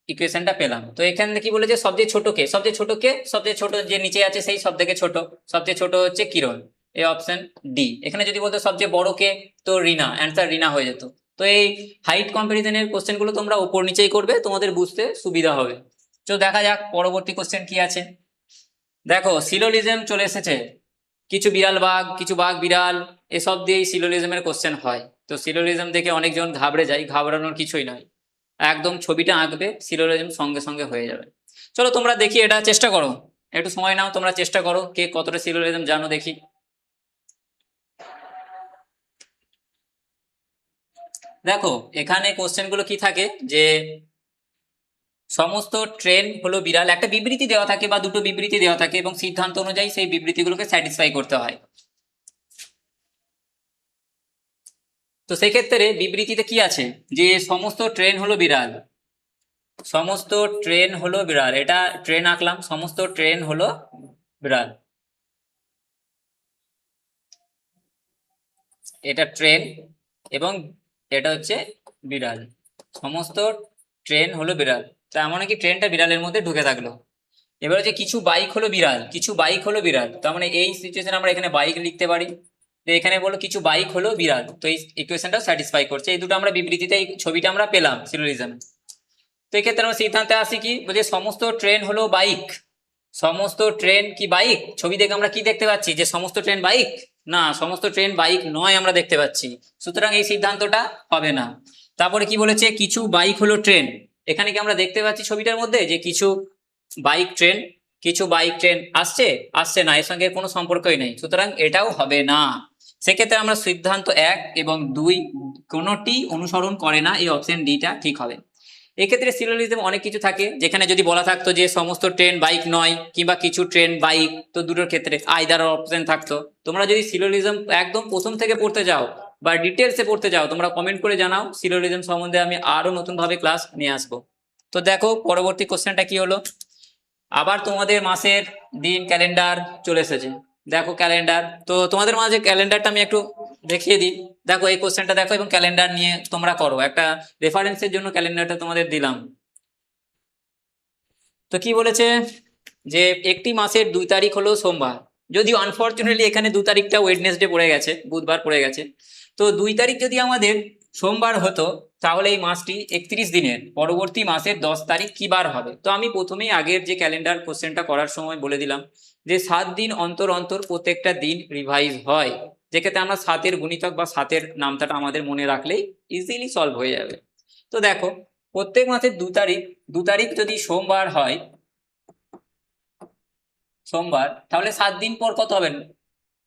ইকুয়েশনটা পেলাম। তো এখানে কি বলেছে, সবচেয়ে ছোট কে, সবচেয়ে ছোট কে, সবচেয়ে ছোট যে নিচে আছে সেই সব থেকে ছোট, সবচেয়ে ছোট হচ্ছে কিরণ, এই অপশন ডি। এখানে যদি বলতো সবচেয়ে বড় কে, তো রিনা, অ্যান্সার রিনা হয়ে যেত। তো এই হাইট কম্পারিজনের কোশ্চেন গুলো তোমরা উপর নিচেই করবে, তোমাদের বুঝতে সুবিধা হবে। তো দেখা যাক পরবর্তী কোশ্চেন কি আছে। দেখো সিলোলিজম চলে এসেছে, কিছু বিড়াল বাঘ, কিছু বাঘ বিড়াল, এসব দিয়েই সিলোলিজমের কোশ্চেন হয়। তো সিলোলিজম দেখে অনেকজন ঘাবড়ে যায়, ঘাবড়ানোর কিছুই নয়, একদম ছবিটা আঁকবে, সিলোলিজম সঙ্গে সঙ্গে হয়ে যাবে। চলো তোমরা দেখি এটা চেষ্টা করো, একটু সময় নাও, তোমরা চেষ্টা করো কে কতটা সিলোলিজম জানো দেখি। দেখো এখানে কোশ্চেন গুলো কি থাকে যে সমস্ত ট্রেন হলো বিড়াল, একটা বিবৃতি দেওয়া থাকে বা দুটো বিবৃতি দেওয়া থাকে এবং সিদ্ধান্ত অনুযায়ী সেই বিবৃতিগুলোকে স্যাটিসফাই করতে হয়। তো সেক্ষেত্রে বিবৃতিতে কি আছে যে সমস্ত ট্রেন হলো বিড়াল, সমস্ত ট্রেন হলো বিড়াল, এটা ট্রেন আঁকলাম, সমস্ত ট্রেন হলো বিড়াল, এটা ট্রেন এবং এটা হচ্ছে বিড়াল, সমস্ত ট্রেন হলো বিড়াল। তার মানে কি ট্রেনটা বিড়ালের মধ্যে ঢুকে থাকলো। এবার হচ্ছে কিছু বাইক হলো বিড়াল, কিছু বাইক হলো বিড়াল, তার মানে এই সিচুয়েশনে আমরা এখানে বাইক লিখতে পারি। তো এখানে বলো কিছু বাইক হলো বিড়াল, তো এই ইকুয়েশনটাও স্যাটিসফাই করছে। এই দুটো আমরা বিবৃতিতে এই ছবিটা আমরা পেলাম সিলোজিজম। তো এক্ষেত্রে আমরা সিদ্ধান্তে আসি কি, বলছে সমস্ত ট্রেন হলো বাইক। সমস্ত ট্রেন কি বাইক? ছবি দেখে আমরা কি দেখতে পাচ্ছি যে সমস্ত ট্রেন বাইক? না, সমস্ত ট্রেন বাইক নয় আমরা দেখতে পাচ্ছি, সুতরাং এই সিদ্ধান্তটা হবে না। তারপরে কি বলেছে, কিছু বাইক হলো ট্রেন। এখানে কি আমরা দেখতে পাচ্ছি ছবিটার মধ্যে যে কিছু বাইক ট্রেন, কিছু বাইক ট্রেন আসছে? আসছে না, এর সঙ্গে কোনো সম্পর্কই নেই, সুতরাং এটাও হবে না। সেক্ষেত্রে আমরা সিদ্ধান্ত 1 এবং 2 কোনোটি অনুসরণ করে না, এই অপশন ডিটা ঠিক হবে। এক্ষেত্রে সিলোজিজম অনেক কিছু থাকে, যেখানে যদি বলা থাকতো যে সমস্ত ট্রেন বাইক নয় কিংবা কিছু ট্রেন বাইক, তো দুটোর ক্ষেত্রে আইদার অপশন থাকতো। তোমরা যদি সিলোজিজম একদম প্রথম থেকে পড়তে যাও বা ডিটেলসে পড়তে যাও, তোমরা কমেন্ট করে জানাও, সিলোজিজম সম্বন্ধে আমি আরো নতুন ভাবে ক্লাস নিয়ে আসবো। তো দেখো পরবর্তী কোশ্চেনটা কি হলো, আবার তোমাদের মাসের দিন ক্যালেন্ডার চলে এসেছে। দেখো ক্যালেন্ডার, তো তোমাদের মাঝে ক্যালেন্ডারটা আমি একটু দেখিয়ে দিই। দেখো এই কোশ্চেনটা দেখো এবং ক্যালেন্ডার নিয়ে তোমরা করো, একটা রেফারেন্সের জন্য ক্যালেন্ডারটা তোমাদের দিলাম। তো কি বলেছে যে একটি মাসের 2 তারিখ হলো সোমবার, যদিও আনফরচুনেটলি এখানে 2 তারিখটা ওয়েডনেসডে পড়ে গেছে, বুধবার পড়ে গেছে। তো 2 তারিখ যদি আমাদের সোমবার হতো, তাহলে এই মাসটি 31 দিনের, পরবর্তী মাসের 10 তারিখ কি বার হবে? তো আমি প্রথমেই আগের যে ক্যালেন্ডার কোশ্চেনটা করার সময় বলে দিলাম যে 7 দিন অন্তর অন্তর প্রত্যেকটা দিন রিভাইজ হয়, যেক্ষেত্রে আমরা 7-এর গুণিতক বা 7-এর নামটা আমাদের মনে রাখলেই ইজিলি সলভ হয়ে যাবে। তো দেখো প্রত্যেক মাসের 2 তারিখ, 2 তারিখ যদি সোমবার হয়, সোমবার, তাহলে 7 দিন পর কত হবে?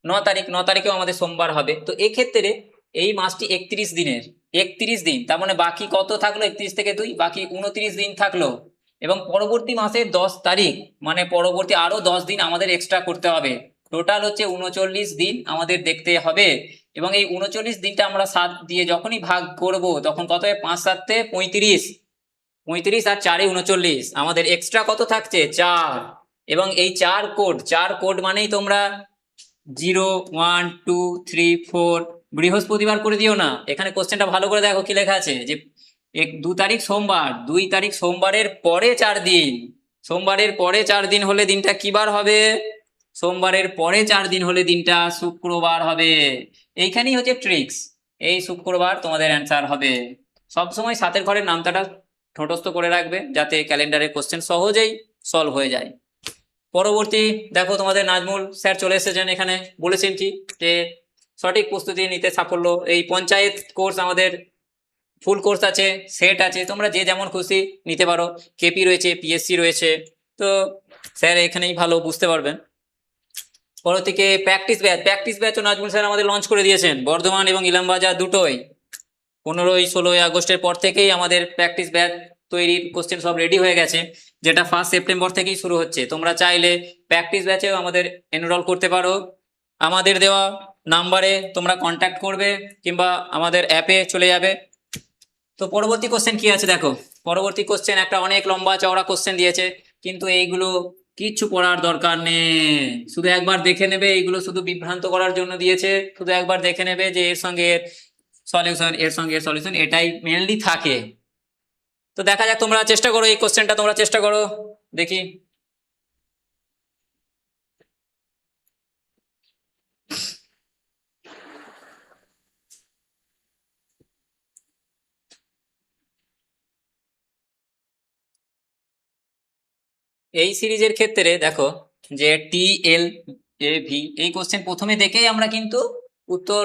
9 তারিখ, 9 তারিখেও আমাদের সোমবার হবে। তো এক্ষেত্রে এই মাসটি 31 দিনের, 31 দিন, তার মানে বাকি কত থাকলো? 31 থেকে 2 বাকি 29 দিন থাকলো। এবং পরবর্তী মাসের 10 তারিখ, মানে পরবর্তী আরো 10 দিন আমাদের এক্সট্রা করতে হবে, টোটাল হচ্ছে 39 দিন আমাদের দেখতে হবে। এবং এই 39 দিনটা আমরা 7 দিয়ে যখনই ভাগ করব, তখন কত হয়? 5 7 35, 35 আর 4 39, আমাদের এক্সট্রা কত থাকছে? 4। এবং এই 4 কোড মানেই তোমরা 0 1 2 3 4 বৃহস্পতিবার করে দিও না। এখানে কোশ্চেনটা ভালো করে দেখো কি লেখা আছে, যে 2 তারিখ সোমবার, 2 তারিখ সোমবারের পরে 4 দিন, সোমবারের পরে 4 দিন হলে দিনটা কি বার হবে? সোমবারের পরে 4 দিন হলে দিনটা শুক্রবার হবে। এইখানেই হচ্ছে ট্রিক্স, এই শুক্রবার তোমাদের অ্যান্সার হবে। সবসময় 7-এর ঘরের নামতাটা ঠোঁটস্থ করে রাখবে, যাতে ক্যালেন্ডারের কোশ্চেন সহজেই সলভ হয়ে যায়। পরবর্তী দেখো তোমাদের নাজমুল স্যার চলে এসেছেন, এখানে বলেছেন কি যে সঠিক প্রস্তুতি নিতে সাফল্য। এই পঞ্চায়েত কোর্স আমাদের ফুল কোর্স আছে, সেট আছে, তোমরা যে যেমন খুশি নিতে পারো, কেপি রয়েছে, পিএসসি রয়েছে, তো স্যার এখানেই ভালো বুঝতে পারবেন। পরবর্তীকে প্র্যাকটিস ব্যাচও নাজমুল স্যার আমাদের লঞ্চ করে দিয়েছেন, বর্ধমান এবং ইলামবাজার দুটোই। 15-16 আগস্টের পর থেকেই আমাদের প্র্যাকটিস ব্যাচ তৈরির কোশ্চেন সব রেডি হয়ে গেছে, যেটা 1 সেপ্টেম্বর থেকেই শুরু হচ্ছে। তোমরা চাইলে প্র্যাকটিস ব্যাচেও আমাদের এনরোল করতে পারো, আমাদের দেওয়া নাম্বারে তোমরা কন্ট্যাক্ট করবে কিংবা আমাদের অ্যাপে চলে যাবে। তো পরবর্তী কোশ্চেন কি আছে দেখো, পরবর্তী কোশ্চেন একটা অনেক লম্বা চওড়া কোশ্চেন দিয়েছে, কিন্তু এইগুলো কিচ্ছু পড়ার দরকার নেই, শুধু একবার দেখে নেবে, এইগুলো শুধু বিভ্রান্ত করার জন্য দিয়েছে, শুধু একবার দেখে নেবে যে এর সঙ্গে এর সলিউশন, এর সঙ্গে এর সলিউশন, এটাই মেনলি থাকে। তো দেখা যাক, তোমরা চেষ্টা করো, এই কোশ্চেনটা তোমরা চেষ্টা করো, দেখি। এই সিরিজের ক্ষেত্রে দেখো যে TLAV, এই কোশ্চেন প্রথমে দেখেই আমরা কিন্তু উত্তর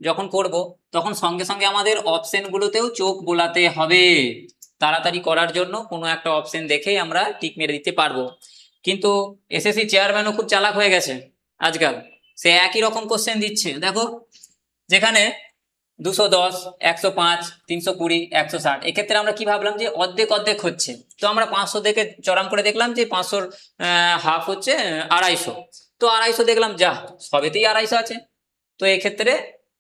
যখন করব, তখন সঙ্গে সঙ্গে আমাদের অপশন গুলোতেও চোখ বোলাতে হবে, তাড়াতাড়ি করার জন্য কোনো একটা অপশন দেখেই আমরা টিক মেরে দিতে পারবো। কিন্তু এসএসসি চেয়ারম্যানও খুব চালাক হয়ে গেছে আজকাল, সে একই রকম কোশ্চেন দিচ্ছে দেখো, যেখানে 210, 105, 320, 160, এক্ষেত্রে আমরা কি ভাবলাম যে অর্ধেক অর্ধেক হচ্ছে, তো আমরা 500 দেখে চড়াম করে দেখলাম যে 500-র হাফ হচ্ছে 250, তো 250 দেখলাম, যা সবেতেই 250 আছে। তো এক্ষেত্রে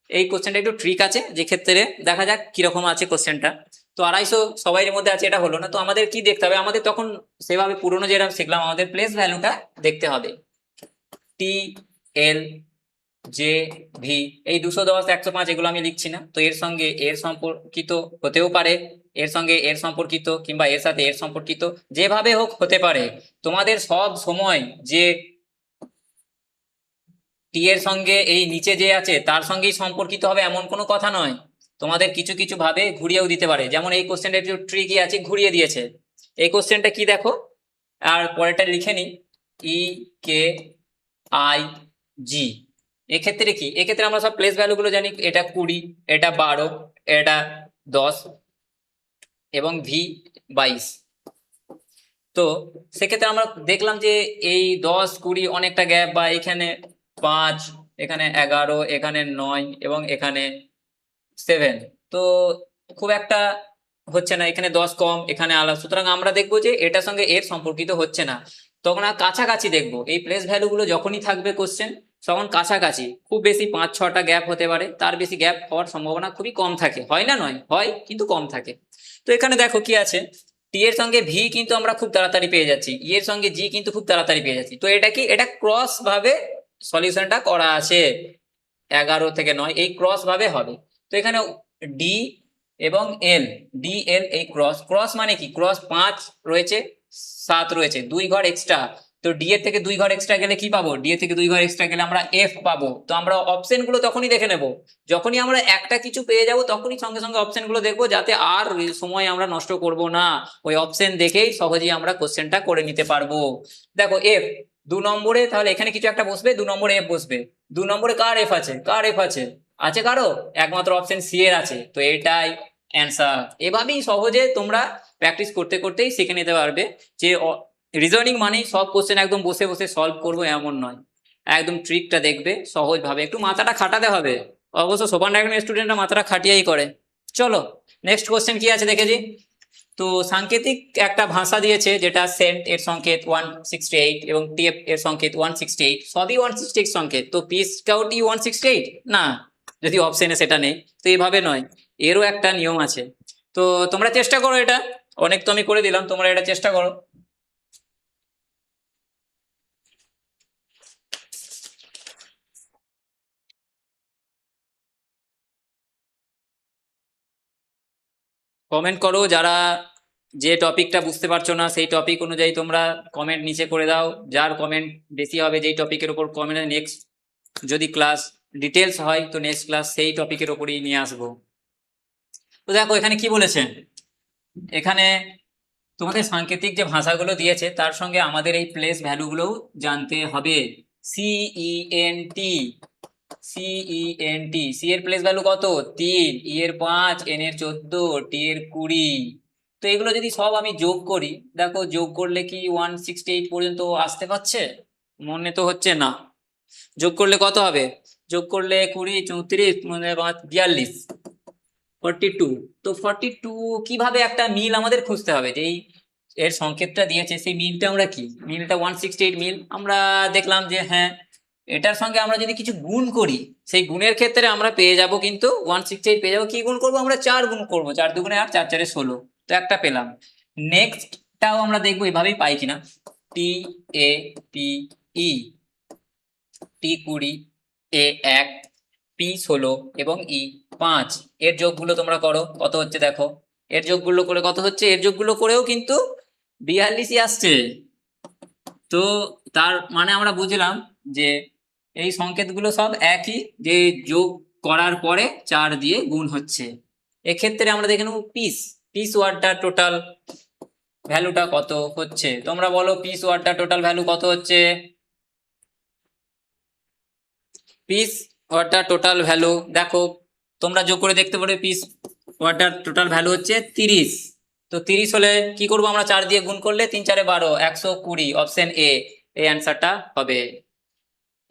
এই কোশ্চেনটা একটু ট্রিক আছে, যে ক্ষেত্রে দেখা যাক কিরকম আছে কোশ্চেনটা। তো 250 সবাই মধ্যে আছে, এটা হলো না, তো আমাদের কি দেখতে হবে, আমাদের তখন সেভাবে পুরোনো যেটা শিখলাম, আমাদের প্লেস ভ্যালুটা দেখতে হবে। TLJV, এই 210, 105 এগুলো আমি লিখছি না, তো এর সঙ্গে এর সম্পর্কিত হতেও পারে, এর সঙ্গে এর সম্পর্কিত, কিংবা এর সাথে এর সম্পর্কিত, যেভাবে হোক হতে পারে। তোমাদের সব সময় যে টি এর সঙ্গে এই নিচে যে আছে তার সঙ্গেই সম্পর্কিত হবে এমন কোনো কথা নয়, তোমাদের কিছু কিছু ভাবে ঘুরিয়েও দিতে পারে। যেমন এই কোশ্চেনটা একটু ট্রিকি আছে, ঘুরিয়ে দিয়েছে, এই কোশ্চেনটা কি দেখো, আর পরেরটা লিখে নি, ই কে আই জি। এক্ষেত্রে কি, এক্ষেত্রে আমরা সব প্লেস ভ্যালু গুলো জানি, এটা 20, এটা 12, এটা 10 এবং ভি 22। তো সেক্ষেত্রে আমরা দেখলাম যে এই 10, 20 অনেকটা গ্যাপ, বা এখানে 5, এখানে 11, এখানে 9 এবং এখানে 7। তো খুব একটা হচ্ছে না, এখানে 10 কম, এখানে আলাদা, সুতরাং আমরা দেখবো যে এটার সঙ্গে এর সম্পর্কিত হচ্ছে না। তখন আর কাছাকাছি দেখবো, এই প্লেস ভ্যালু গুলো যখনই থাকবে কোশ্চেন তখন কাছাকাছি, খুব বেশি 5-6টা গ্যাপ হতে পারে, তার বেশি গ্যাপ হওয়ার সম্ভাবনা খুবই কম থাকে, হয় না নয়, হয় কিন্তু কম থাকে। তো এখানে দেখো কি আছে, টি এর সঙ্গে ভি কিন্তু আমরা খুব তাড়াতাড়ি পেয়ে যাচ্ছি, ই এর সঙ্গে জি কিন্তু খুব তাড়াতাড়ি পেয়ে যাচ্ছি। তো এটা কি, এটা ক্রস ভাবে সলিউশনটা করা আছে, 11 থেকে 9 এই ক্রস ভাবে হবে। তো এখানে ডি এবং এল, ডি এল এই ক্রস, ক্রস মানে কি, ক্রস 5 রয়েছে, 7 রয়েছে, 2 ঘর এক্সট্রা। তো ডি এর থেকে 2 ঘর এক্সট্রা গেলে কি পাবো, ডি এর থেকে 2 ঘর এক্সট্রা গেলে আমরা এফ পাবো। তো আমরা অপশন গুলো তখনই দেখে নেব, যখনই আমরা একটা কিছু পেয়ে যাব তখনই সঙ্গে সঙ্গে অপশন গুলো দেখবো, যাতে আর সময় আমরা নষ্ট করব না, ওই অপশন দেখেই সহজেই আমরা কোশ্চেনটা করে নিতে পারবো। দেখো এফ 2 নম্বরে, তাহলে এখানে কিছু একটা বসবে, 2 নম্বরে এফ বসবে। 2 নম্বরে কার এফ আছে, কার এফ আছে, আছে কারো, একমাত্র অপশন সি এর আছে, তো এটাই অ্যান্সার। এভাবেই সহজে তোমরা প্র্যাকটিস করতে করতেই শিখে নিতে পারবে যে রিজনিং মানেই সব কোশ্চেন একদম বসে বসে সলভ করবো এমন নয়, একদম ট্রিকটা দেখবে সহজভাবে, একটু মাথাটা খাটাতে হবে। অবশ্য সোপান ডায়াগ্রামের স্টুডেন্টরা মাথাটা খাটিয়েই করে। চলো নেক্সট কোশ্চেন কি আছে দেখেছি। তো সাংকেতিক একটা ভাষা দিয়েছে, যেটা সেন্ট এর সংকেত 168 এবং টিএফ এর সংকেত 168, সবই 168 সংকেত। তো পি স্কাউট 168 না, যদি অপশনে সেটা নেই, তো এইভাবে নয়, এরও একটা নিয়ম আছে। তো তোমরা চেষ্টা করো, এটা অনেক তো আমি করে দিলাম, তোমরা এটা চেষ্টা করো। কমেন্ট করো, যারা যে টপিকটা বুঝতে পারছো না সেই টপিক অনুযায়ী তোমরা কমেন্ট নিচে করে দাও, যার কমেন্ট বেশি হবে যেই টপিকের উপর কমেন্ট, নেক্সট যদি ক্লাস ডিটেলস হয় তো নেক্সট ক্লাস সেই টপিকের উপরই নিয়ে আসবো। তো দেখো এখানে কি বলেছে, এখানে তোমাদের সাংকেতিক যে ভাষাগুলো দিয়েছে তার সঙ্গে আমাদের এই প্লেস ভ্যালুগুলোও জানতে হবে। সিইএনটি, সিইএনটি, সি এর প্লেস ভ্যালু কত, 3, ই এর 5, এন এর 14, টি এর 20। তো এগুলো যদি সব আমি যোগ করি, দেখো যোগ করলে কি 168 পর্যন্ত আসতে পারছে, মনে তো হচ্ছে না। যোগ করলে কত হবে, যোগ করলে 20, 34, মানে 42, 42। তো 42 কিভাবে একটা মিল আমাদের খুঁজতে হবে, যেই এর সংকেতটা দিয়েছে সেই মিলটা আমরা কি, মিলটা 168 মিল, আমরা দেখলাম যে হ্যাঁ এটার সঙ্গে আমরা যদি কিছু গুণ করি, সেই গুণের ক্ষেত্রে আমরা পেয়ে যাব কিন্তু 168 পেয়ে যাবো। কি গুণ করবো আমরা, 4 গুণ করবো, 4 দুগুণে 8, 4 4 16, তো একটা পেলাম। নেক্সটটাও আমরা দেখবো এভাবেই পাই কিনা, টি A P E, T 20, A 1, P 16 এবং ই 5, এর যোগগুলো তোমরা করো কত হচ্ছে দেখো, এর যোগগুলো করে কত হচ্ছে, এর যোগগুলো করেও কিন্তু 42ই আসছে। তো তার মানে আমরা বুঝলাম যে এই সংকেতগুলো সব একই, যে যোগ করার পরে 4 দিয়ে গুণ হচ্ছে। এক্ষেত্রে আমরা দেখে নেব পিস, পিস ওয়ার্ডটা টোটাল ভ্যালুটা কত হচ্ছে, তোমরা বলো পিস ওয়ার্ডটা টোটাল ভ্যালু কত হচ্ছে, পিস ওয়ার্ডটা টোটাল ভ্যালু দেখো তোমরা যোগ করে দেখতে পারো, পিস ওয়ার্ডটার টোটাল ভ্যালু হচ্ছে 30। তো 30 হলে কি করব আমরা, 4 দিয়ে গুণ করলে 3 4 12, 120, অপশন এ এই অ্যান্সারটা হবে।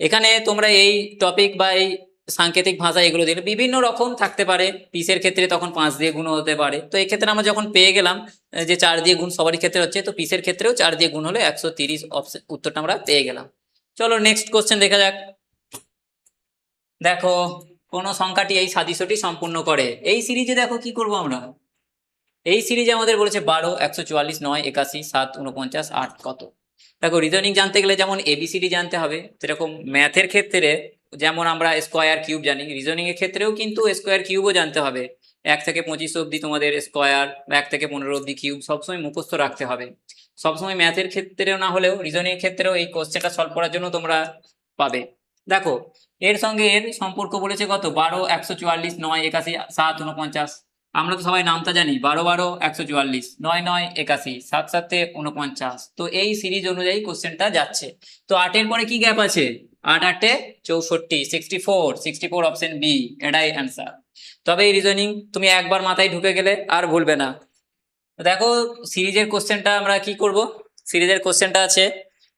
এখানে তোমরা এই টপিক বা এই সাংকেতিক ভাষা এগুলো দিলে বিভিন্ন রকম থাকতে পারে, পিসের ক্ষেত্রে তখন 5 দিয়ে গুণ হতে পারে। তো এই ক্ষেত্রে আমরা যখন পেয়ে গেলাম যে 4 দিয়ে গুণ সবারই ক্ষেত্রে হচ্ছে, তো পিসের ক্ষেত্রেও 4 দিয়ে গুণ হলে 130, অপশন উত্তরটা আমরা পেয়ে গেলাম। চলো নেক্সট কোশ্চেন দেখা যাক। দেখো কোন সংখ্যাটি এই সাদৃশ্যটি সম্পূর্ণ করে, এই সিরিজে দেখো কি করব আমরা, এই সিরিজে আমাদের বলেছে 12, 144, 9, 81, 7, 49, 8 কত। দেখো রিজনিং জানতে গেলে যেমন এবিসিডি জানতে হবে, সেরকম ম্যাথের ক্ষেত্রে যেমন আমরা স্কোয়ার কিউব জানি, রিজনিং এর ক্ষেত্রেও কিন্তু স্কোয়ার কিউবও জানতে হবে। 1 থেকে 25 অব্দি তোমাদের স্কোয়ার, 1 থেকে 15 অব্দি কিউব সবসময় মুখস্থ রাখতে হবে। সবসময় ম্যাথের ক্ষেত্রেও না হলেও রিজনিং এর ক্ষেত্রেও এই কোশ্চেনটা সলভ করার জন্য তোমরা পাবে। দেখো এর সঙ্গে এর সম্পর্ক বলেছে কত, 12, 144, 9, 81, 7, 49। আমরা তো সবাই নামটা জানি, 12 12 144, 9 9 81, 7 7 49। তো এই সিরিজ অনুযায়ী কোশ্চেনটা যাচ্ছে। তো 8-এর পরে কি গ্যাপ আছে? 8 8 64, 64, 64 অপশন বি, এটাই অ্যান্সার। তবে এই রিজনিং তুমি একবার মাথায় ঢুকে গেলে আর ভুলবে না। তো দেখো সিরিজের কোশ্চেনটা আমরা কি করব। সিরিজের কোশ্চেনটা আছে,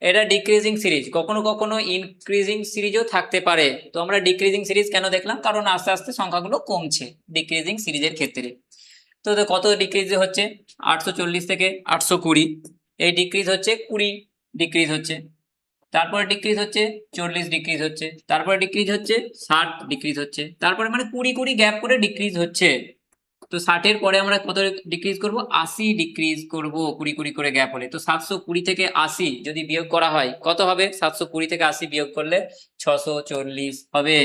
এটা ডিক্রিজিং সিরিজ, কখনো কখনো ইনক্রিজিং সিরিজও থাকতে পারে। তো আমরা ডিক্রিজিং সিরিজ কেন দেখলাম, কারণ আস্তে আস্তে সংখ্যাগুলো কমছে ডিক্রিজিং সিরিজের ক্ষেত্রে। তো কত ডিক্রিজ হচ্ছে? 840 থেকে 820, এই ডিক্রিজ হচ্ছে 20 ডিক্রিজ হচ্ছে। তারপরে ডিক্রিজ হচ্ছে 40 ডিক্রিজ হচ্ছে, তারপরে ডিক্রিজ হচ্ছে 60 ডিক্রিজ হচ্ছে, তারপরে মানে 20 20 গ্যাপ করে ডিক্রিজ হচ্ছে। তো 60-এর পরে আমরা কত ডিক্রিজ করব? 80 ডিক্রিজ করব 20 20 করে গ্যাপ হলে। তো 720 থেকে 80 যদি বিয়োগ করা হয় কত হবে? 720 থেকে 80 বিয়োগ করলে 640 হবে।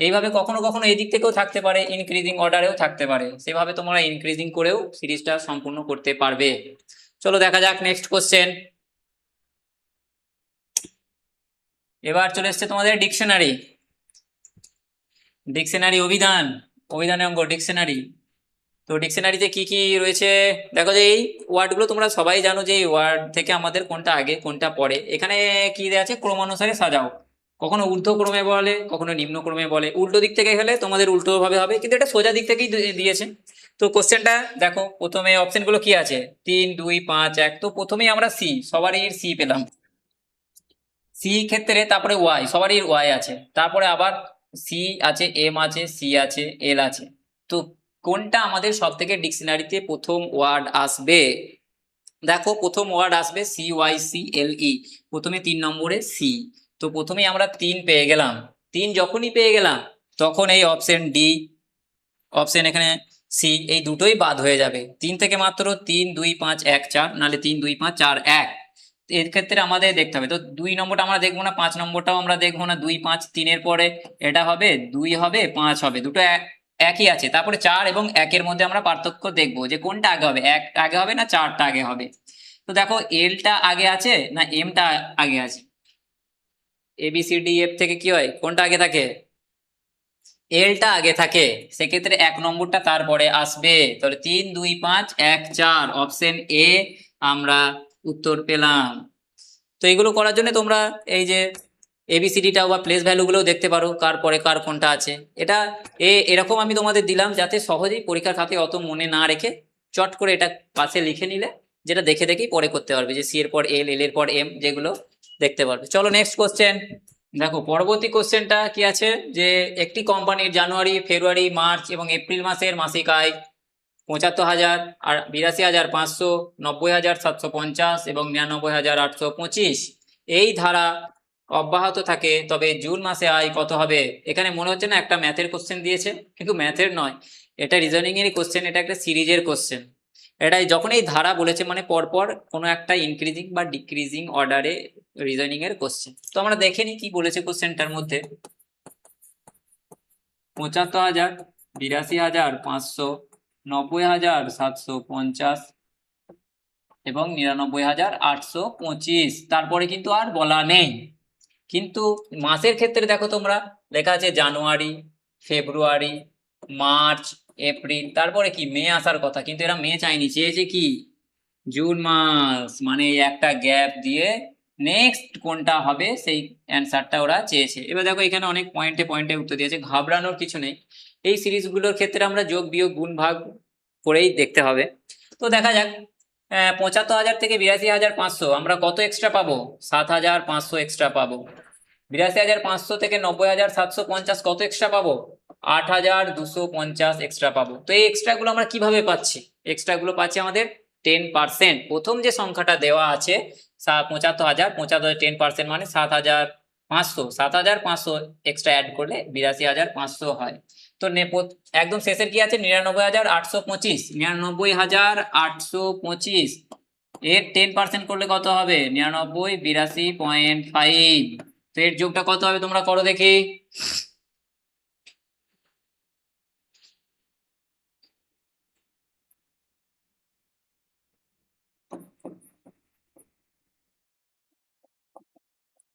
এইভাবে কখনো কখনো এই দিক থেকেও থাকতে পারে, ইনক্রিজিং অর্ডারেও থাকতে পারে, সেভাবে তোমরা ইনক্রিজিং করেও সিরিজটা সম্পূর্ণ করতে পারবে। চলো দেখা যাক নেক্সট কোশ্চেন। এবার চলে এসছে তোমাদের ডিকশনারি। ডিকশনারি অভিধান, অভিধানের অঙ্ক ডিকশনারি। তো ডিকশনারিতে কি কি রয়েছে দেখো, যে এই ওয়ার্ডগুলো তোমরা সবাই জানো যে এই ওয়ার্ড থেকে আমাদের কোনটা আগে কোনটা পরে। এখানে কি দেওয়া আছে? ক্রমানুসারে সাজাও। কখনো ঊর্ধ্ব ক্রমে বলে, কখনো নিম্ন ক্রমে বলে। উল্টো দিক থেকে গেলে তোমাদের উল্টো ভাবে হবে, কিন্তু এটা সোজা দিক থেকেই দিয়েছে। তো কোশ্চেনটা দেখো, প্রথমে অপশনগুলো কি আছে? 3 2 5 1। তো প্রথমেই আমরা সি, সবারই সি পেলাম। সি ক্ষেত্রে তারপরে ওয়াই, সবারই ওয়াই আছে। তারপরে আবার সি আছে, এম আছে, সি আছে, এল আছে। তো কোনটা আমাদের সব থেকে ডিকশনারিতে প্রথম ওয়ার্ড আসবে? দেখো প্রথম ওয়ার্ড আসবে সি ওয়াই সি এল ই, প্রথমে 3 নম্বরে সি। তো প্রথমেই আমরা 3 পেয়ে গেলাম। 3 যখনই পেয়ে গেলাম তখন এই অপশন ডি, অপশন এখানে সি, এই দুটোই বাদ হয়ে যাবে। 3 থেকে মাত্র 3 2 5 1 4, নাহলে 3 2 5 4 1। এর ক্ষেত্রে আমাদের দেখতে হবে। তো 2 নম্বরটা আমরা দেখবো না, 5 নম্বরটাও আমরা দেখবো না। 2 5 3-এর পরে এটা হবে 2 হবে 5 হবে, দুটো একই আছে। তারপরে 4 এবং 1-এর মধ্যে আমরা পার্থক্য দেখবো যে কোনটা আগে হবে, 1 আগে হবে না 4টা আগে হবে। তো দেখো এলটা আগে আছে না এমটা আগে আছে? A B C D F থেকে কি হয়, কোনটা আগে থাকে? এলটা আগে থাকে, সেক্ষেত্রে 1 নম্বরটা তারপরে আসবে। তাহলে 3 2 5 1 4, অপশন এ আমরা উত্তর পেলাম। তো এগুলো করার জন্য তোমরা এই যে এবিসিডিটাও বা প্লেস ভ্যালুগুলোও দেখতে পারো, কার পরে কার কোনটা আছে। এটা এরকম আমি তোমাদের দিলাম যাতে সহজেই পরীক্ষার খাতায় অত মনে না রেখে চট করে এটা পাশে লিখে নিলে, যেটা দেখে দেখেই পরে করতে পারবে, যে সি এর পর এল, এল এর পর এম, যেগুলো দেখতে পারবে। চলো নেক্সট কোশ্চেন। দেখো পরবর্তী কোশ্চেনটা কি আছে, যে একটি কোম্পানির জানুয়ারি ফেব্রুয়ারি মার্চ এবং এপ্রিল মাসের মাসিক আয় 75,000, আর 82,500, 90,750 এবং 99,825 এই ধারা অব্যাহত থাকে, তবে জুন মাসে আয় কত হবে? এখানে মনে হচ্ছে না একটা ম্যাথের কোশ্চেন দিয়েছে, কিন্তু ম্যাথের নয়, এটা রিজনিং এরই কোশ্চেন, এটা একটা সিরিজের কোশ্চেন। এটাই যখন এই ধারা বলেছে মানে পরপর কোনো একটা ইনক্রিজিং বা ডিক্রিজিং অর্ডারে রিজনিং এর কোশ্চেন। তো আমরা দেখে নিই কি বলেছে কোশ্চেনটার মধ্যে। 75,000, 82,500, 90,750 এবং 99,825, তারপরে কিন্তু আর বলা নেই। কিন্তু মাসের ক্ষেত্রে দেখো তোমরা, লেখা আছে জানুয়ারি ফেব্রুয়ারি মার্চ এপ্রিল, তারপরে কি মে আসার কথা, কিন্তু এরা মে চাইনি, চেয়েছে কি জুন মাস। মানে এই একটা গ্যাপ দিয়ে নেক্সট কোনটা হবে সেই অ্যান্সারটা ওরা চেয়েছে। এবার দেখো এখানে অনেক পয়েন্টে পয়েন্টে উত্তর দিয়েছে, ঘাবড়ানোর কিছু নেই। এই সিরিজগুলোর ক্ষেত্রে আমরা যোগ বিয়োগ গুণ ভাগ করেই দেখতে হবে। তো দেখা যাক, 75,000 থেকে 82,500 আমরা কত এক্সট্রা পাবো? 7,500 এক্সট্রা পাবো। 82,500 থেকে 90,750 কত এক্সট্রা পাবো? 8,250 এক্সট্রা পাবো। তো এই এক্সট্রা গুলো আমরা কিভাবে পাচ্ছি? এক্সট্রা গুলো পাচ্ছি আমাদের 10%। প্রথম যে সংখ্যাটা দেওয়া আছে 75,000, 75 10% মানে 7,500, 7,500 এক্সট্রা অ্যাড করলে 82,500 হয়। তো একদম শেষের কি আছে? 99,825, 99,825 এর 10% করলে কত হবে? 99 82.5। তো এর যোগটা কত হবে তোমরা করো দেখি।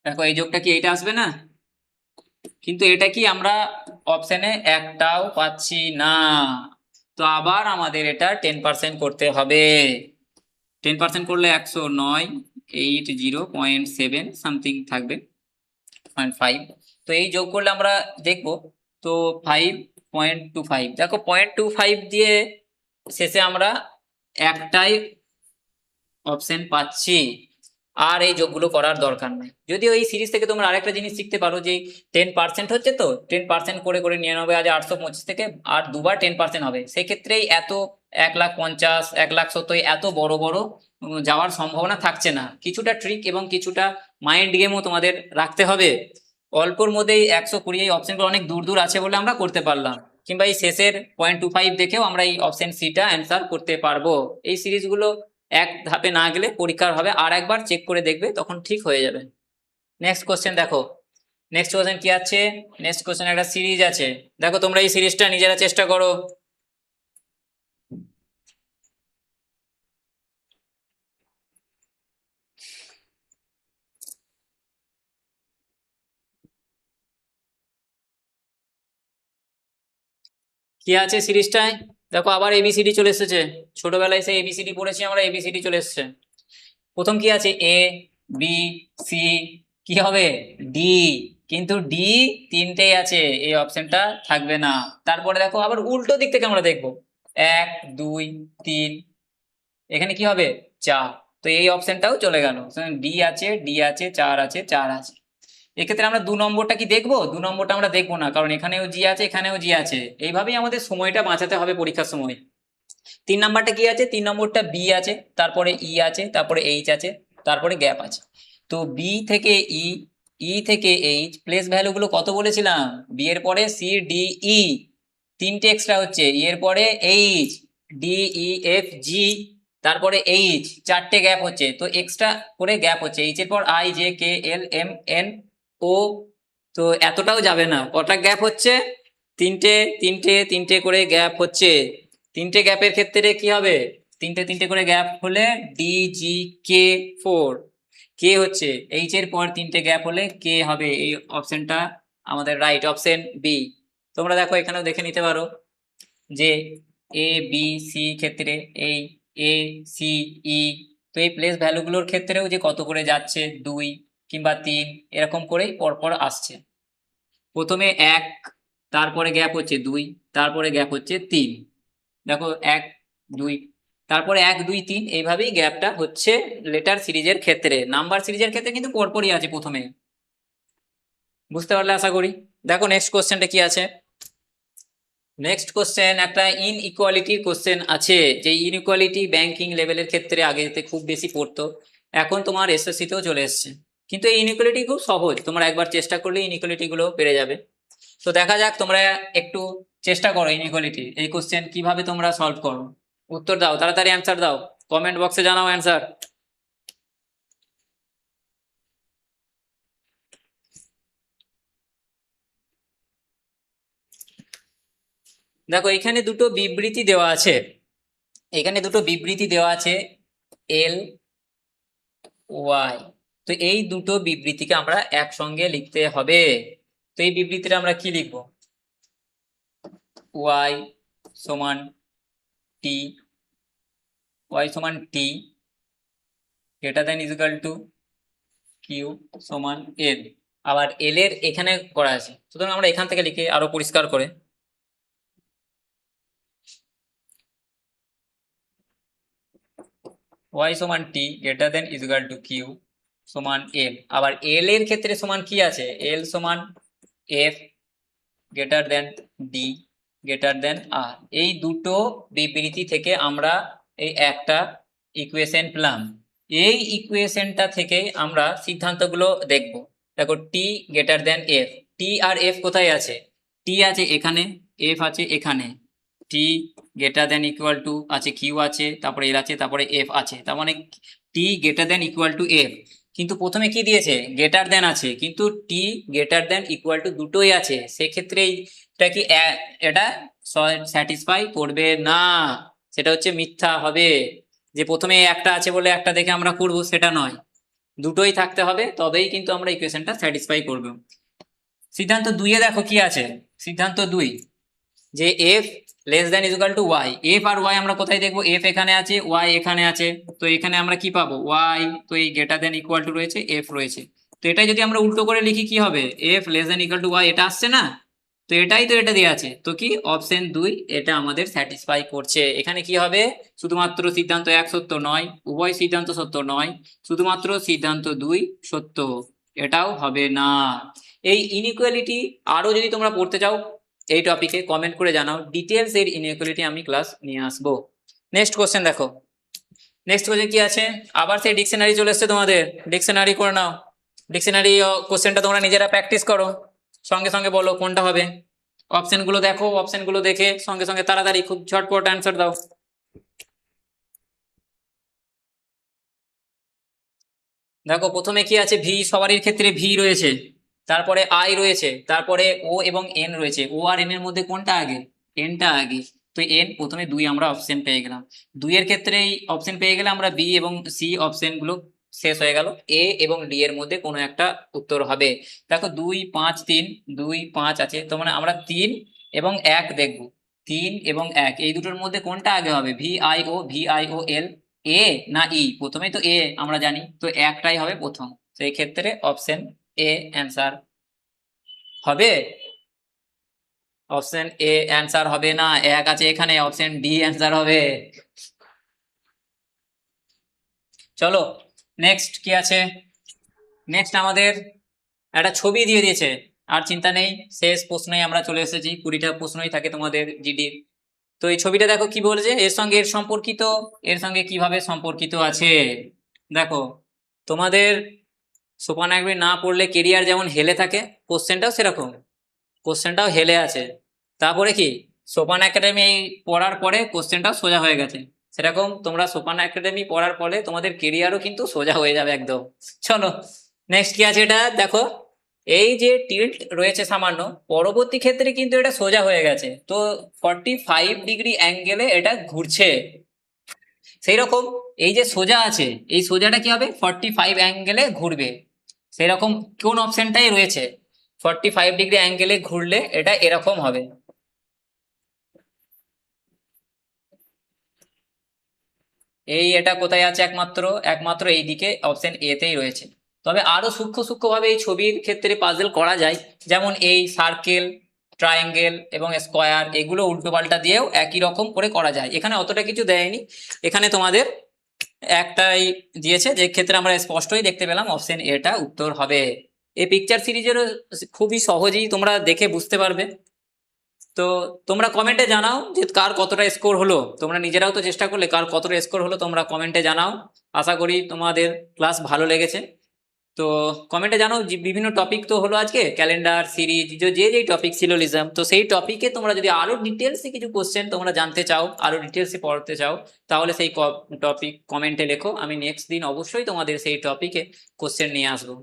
দেখো এই যোগটা কি এইটা আসবে না? কিন্তু এটা কি আমরা অপশনে একটাও পাচ্ছি না। তো আবার আমাদের এটা 10% করতে হবে। 10% করলে 109, 80.7 সামথিং থাকবে, 0.5। তো এই যোগ করলে আমরা দেখবো, তো 5.25, দেখো 0.25 দিয়ে শেষে আমরা একটাই অপশন পাচ্ছি, আর এই যোগগুলো করার দরকার নাই। যদিও এই সিরিজ থেকে তোমরা আরেকটা জিনিস শিখতে পারো যে 10% হচ্ছে, তো 10% করে করে 99,825 থেকে আর দুবার 10% হবে, সেক্ষেত্রেই এত 1,50,000, 1,70,000 এত বড় বড় যাওয়ার সম্ভাবনা থাকছে না। কিছুটা ট্রিক এবং কিছুটা মাইন্ড গেমও তোমাদের রাখতে হবে। অল্পর মধ্যেই 120 এই অপশনগুলো অনেক দূর দূর আছে বলে আমরা করতে পারলাম, কিংবা এই শেষের 0.25 দেখেও আমরা এই অপশন সিটা অ্যান্সার করতে পারবো। এই সিরিজগুলো এক ধাপে না গেলে পরীক্ষার হবে আর একবার চেক করে দেখবে, তখন ঠিক হয়ে যাবে। নেক্সট কোশ্চেন দেখো, নেক্সট কোশ্চেন কি আছে, নেক্সট কোশ্চেন একটা সিরিজ আছে। দেখো তোমরা এই সিরিজটা নিজেরা চেষ্টা করো। কি আছে সিরিজটায়, দেখো আবার এবিসিডি চলে এসেছে। ছোটবেলায় সে এবিসিডি পড়েছি আমরা, এবিসিডি চলে এসেছে। প্রথম কি আছে, এ বি সি, কি হবে ডি, কিন্তু ডি তিনটেই আছে, এই অপশনটা থাকবে না। তারপরে দেখো আবার উল্টো দিক থেকে আমরা দেখবো, 1 2 3, এখানে কি হবে 4, তো এই অপশনটাও চলে গেল। ডি আছে, ডি আছে, 4 আছে, 4 আছে। এক্ষেত্রে আমরা 2 নম্বরটা কি দেখবো, 2 নম্বরটা আমরা দেখবো না, কারণ এখানেও জি আছে, এখানেও জি আছে। এইভাবেই আমাদের সময়টা বাঁচাতে হবে পরীক্ষার সময়। 3 নম্বরটা কি আছে, 3 নম্বরটা বি আছে, তারপরে ই আছে, তারপরে এইচ আছে, তারপরে গ্যাপ আছে। তো বি থেকে ই, ই থেকে এইচ, প্লেস ভ্যালুগুলো কত বলেছিলাম, বি এর পরে সি ডি ই, 3টে এক্সট্রা হচ্ছে, ই এর পরে H, D E F G, তারপরে এইচ, 4টে গ্যাপ হচ্ছে, তো এক্সট্রা করে গ্যাপ হচ্ছে, এইচ এর পর I J K L M N O, তো এতটাও যাবে না, কটা গ্যাপ হচ্ছে, 3টে 3টে 3টে করে গ্যাপ হচ্ছে। 3টে গ্যাপের ক্ষেত্রে কি হবে, 3টে 3টে করে গ্যাপ হলে ডি জি কে 4, কে হচ্ছে এইচ এর পর 3টে গ্যাপ হলে কে হবে, এই অপশনটা আমাদের রাইট অপশন বি। তোমরা দেখো এখানেও দেখে নিতে পারো যে এ বি সি ক্ষেত্রে এই এ সি ই, তো এই প্লেস ভ্যালুগুলোর ক্ষেত্রেও যে কত করে যাচ্ছে 2 কিংবা 3 এরকম করেই পরপর আসছে। প্রথমে 1, তারপরে গ্যাপ হচ্ছে 2, তারপরে গ্যাপ হচ্ছে 3, দেখো 1 2, তারপরে 1 2 3, এইভাবেই গ্যাপটা হচ্ছে লেটার সিরিজের ক্ষেত্রে। নাম্বার সিরিজের ক্ষেত্রে কিন্তু পরপরই আছে প্রথমে। বুঝতে পারলে আশা করি। দেখো নেক্সট কোশ্চেনটা কি আছে, নেক্সট কোশ্চেন একটা ইনইকুয়ালিটির কোশ্চেন আছে, যে ইনইকুয়ালিটি ব্যাংকিং লেভেলের ক্ষেত্রে আগেতে খুব বেশি পড়তো, এখন তোমার এসএসসিতেও চলে এসছে। কিন্তু এই ইনইকুয়ালিটি খুব সহজ, তোমরা একবার চেষ্টা করলে ইনইকুয়ালিটি গুলো পেরে যাবে। তো দেখা যাক, তোমরা একটু চেষ্টা করো ইনইকুয়ালিটি এই কোশ্চেন কিভাবে তোমরা সলভ করো। উত্তর দাও, তাড়াতাড়ি অ্যান্সার দাও, কমেন্ট বক্সে জানাও অ্যান্সার। দেখো এখানে দুটো বিবৃতি দেওয়া আছে, এখানে দুটো বিবৃতি দেওয়া আছে, এল ওয়াই। তো এই দুটো বিবৃতিকে আমরা একসঙ্গে লিখতে হবে। তো এই বিবৃতিটা আমরা কি লিখবো, ওয়াই সমান টি, ওয়াই সমান T greater than equal to Q সমান এল। আবার এল এর এখানে করা আছে, সুতরাং আমরা এখান থেকে লিখে আরো পরিষ্কার করে, ওয়াই সমান T greater than equal to Q সমান এল। আবার এল এর ক্ষেত্রে সমান কি আছে, এল সমান F greater than D greater than R. এই দুটো বিবৃতি থেকে আমরা এই একটা ইকুয়েশন পেলাম। এই ইকুয়েশনটা থেকে আমরা সিদ্ধান্তগুলো দেখব। দেখো T greater than F, T আর এফ কোথায় আছে, টি আছে এখানে, এফ আছে এখানে। T greater than equal to আছে কিউ আছে, তারপরে এল আছে, তারপরে এফ আছে, তার মানে T greater than equal to F. কিন্তু প্রথমে কি দিয়েছে, গ্রেটার দেন আছে, কিন্তু T greater than equal to দুটোই আছে, সেক্ষেত্রে এটা কি এটা স্যাটিসফাই করবে না, সেটা হচ্ছে মিথ্যা হবে। যে প্রথমে একটা আছে বলে একটা দেখে আমরা করবো সেটা নয়, দুটোই থাকতে হবে, তবেই কিন্তু আমরা ইকুয়েশনটা স্যাটিসফাই করব। সিদ্ধান্ত 2-এ দেখো কি আছে, সিদ্ধান্ত 2, যে F less than is equal to Y, F আর ওয়াই আমরা কোথায় দেখবো, এফ এখানে আছে ওয়াই এখানে আছে, তো এখানে আমরা কি পাবো ওয়াই, তো এই গ্রেটার দ্যান ইকুয়াল টু রয়েছে এফ রয়েছে, তো এটাই যদি আমরা উল্টো করে লিখি কি হবে, F less than equal to Y, এটা আসছে না, তো এটাই তো এটা দেওয়া আছে, তো কি অপশন 2 এটা আমাদের স্যাটিসফাই করছে। এখানে কি হবে, শুধুমাত্র সিদ্ধান্ত 1 সত্য নয়, উভয় সিদ্ধান্ত সত্য নয়, শুধুমাত্র সিদ্ধান্ত 2 সত্য, এটাও হবে না। এই ইনইকুয়ালিটি আরো যদি তোমরা পড়তে চাও এই টপিকে কমেন্ট করে জানাও, ডিটেলস এর ইনইকুয়ালিটি আমি ক্লাস নিয়ে আসবো। নেক্সট কোশ্চেন দেখো, নেক্সট কোশ্চেন কি আছে, আবার সেই ডিকশনারি চলে এসছে তোমাদের, ডিকশনারি করে নাও, ডিকশনারি কোশ্চেনটা তোমরা নিজেরা প্র্যাকটিস করো, সঙ্গে সঙ্গে বলো কোনটা হবে, অপশনগুলো দেখো, অপশনগুলো দেখে সঙ্গে সঙ্গে তাড়াতাড়ি খুব ঝটপট অ্যান্সার দাও। দেখো প্রথমে কি আছে, ভি সবারই ক্ষেত্রে ভি রয়েছে, তারপরে আই রয়েছে, তারপরে ও এবং এন রয়েছে, ও আর এন এর মধ্যে কোনটা আগে, এনটা আগে, তো এন প্রথমে 2 আমরা অপশন পেয়ে গেলাম, 2 এর ক্ষেত্রে এই অপশন পেয়ে গেলে আমরা বি এবং সি অপশন গুলো শেষ হয়ে গেল, এ এবং ডি এর মধ্যে কোনো একটা উত্তর হবে। দেখো 2 5 3 2 5 আছে, তো মানে আমরা 3 এবং 1 দেখব, 3 এবং 1 এই দুটোর মধ্যে কোনটা আগে হবে, ভি আই ও এল, এ না ই, প্রথমেই তো এ আমরা জানি, তো একটাই হবে প্রথম, তো এই ক্ষেত্রে অপশন এ অ্যান্সার হবে, অপশন এ অ্যান্সার হবে না, এক আছে এখানে, অপশন ডি অ্যান্সার হবে। চলো নেক্সট কি আছে, নেক্সট আমাদের একটা ছবি দিয়ে দিয়েছে, আর চিন্তা নেই, শেষ প্রশ্নেই আমরা চলে এসেছি, 20টা প্রশ্নই থাকে তোমাদের জিডির। তো এই ছবিটা দেখো কি বলেছে, এর সঙ্গে এর সম্পর্কিত, এর সঙ্গে কিভাবে সম্পর্কিত আছে। দেখো তোমাদের সোপান একাডেমি না পড়লে কেরিয়ার যেমন হেলে থাকে, কোশ্চেনটাও সেরকম, কোশ্চেনটাও হেলে আছে, তারপরে কি সোপান একাডেমি পড়ার পরে কোশ্চেনটাও সোজা হয়ে গেছে, সেরকম তোমরা সোপান একাডেমি পড়ার পরে তোমাদের কেরিয়ারও কিন্তু সোজা হয়ে যাবে একদম। চলো নেক্সট কি আছে, এটা দেখো এই যে টিল্ট রয়েছে সামান্য, পরবর্তী ক্ষেত্রে কিন্তু এটা সোজা হয়ে গেছে, তো 45 ডিগ্রি অ্যাঙ্গেলে এটা ঘুরছে, সেই রকম এই যে সোজা আছে, এই সোজাটা কি হবে 45 অ্যাঙ্গেলে ঘুরবে, সেই রকম কোন অপশনটাই রয়েছে, 45 ডিগ্রি অ্যাঙ্গেলে ঘুরলে এটা এরকম হবে, এই এটা কোথায় আছে, একমাত্র একমাত্র এই দিকে অপশন এ তেই রয়েছে। তবে আরো সূক্ষ্ম সূক্ষ্ম ভাবে এই ছবির ক্ষেত্রে পাজল করা যায়, যেমন এই সার্কেল, ট্রায়াঙ্গেল এবং স্কোয়ার, এগুলো উল্টো পাল্টা দিয়েও একই রকম করে করা যায়, এখানে অতটা কিছু দেয়নি, এখানে তোমাদের একটাই দিয়েছে, যে ক্ষেত্রে আমরা স্পষ্টই দেখতে পেলাম অপশন এটা উত্তর হবে। এই পিকচার সিরিজেরও খুবই সহজেই তোমরা দেখে বুঝতে পারবে। তো তোমরা কমেন্টে জানাও যে কার কতটা স্কোর হলো, তোমরা নিজেরাও তো চেষ্টা করলে, কার কতটা স্কোর হলো তোমরা কমেন্টে জানাও, আশা করি তোমাদের ক্লাস ভালো লেগেছে। তো কমেন্টে জানাও, যে বিভিন্ন টপিক তো হলো আজকে, ক্যালেন্ডার সিরিজ যে যেই টপিক ছিল লিজম, তো সেই টপিকে তোমরা যদি আরো ডিটেলসে কিছু কোশ্চেন তোমরা জানতে চাও, আরো ডিটেলসে পড়তে চাও, তাহলে সেই টপিক কমেন্টে লেখো, আমি নেক্সট দিন অবশ্যই তোমাদের সেই টপিকে কোশ্চেন নিয়ে আসবো।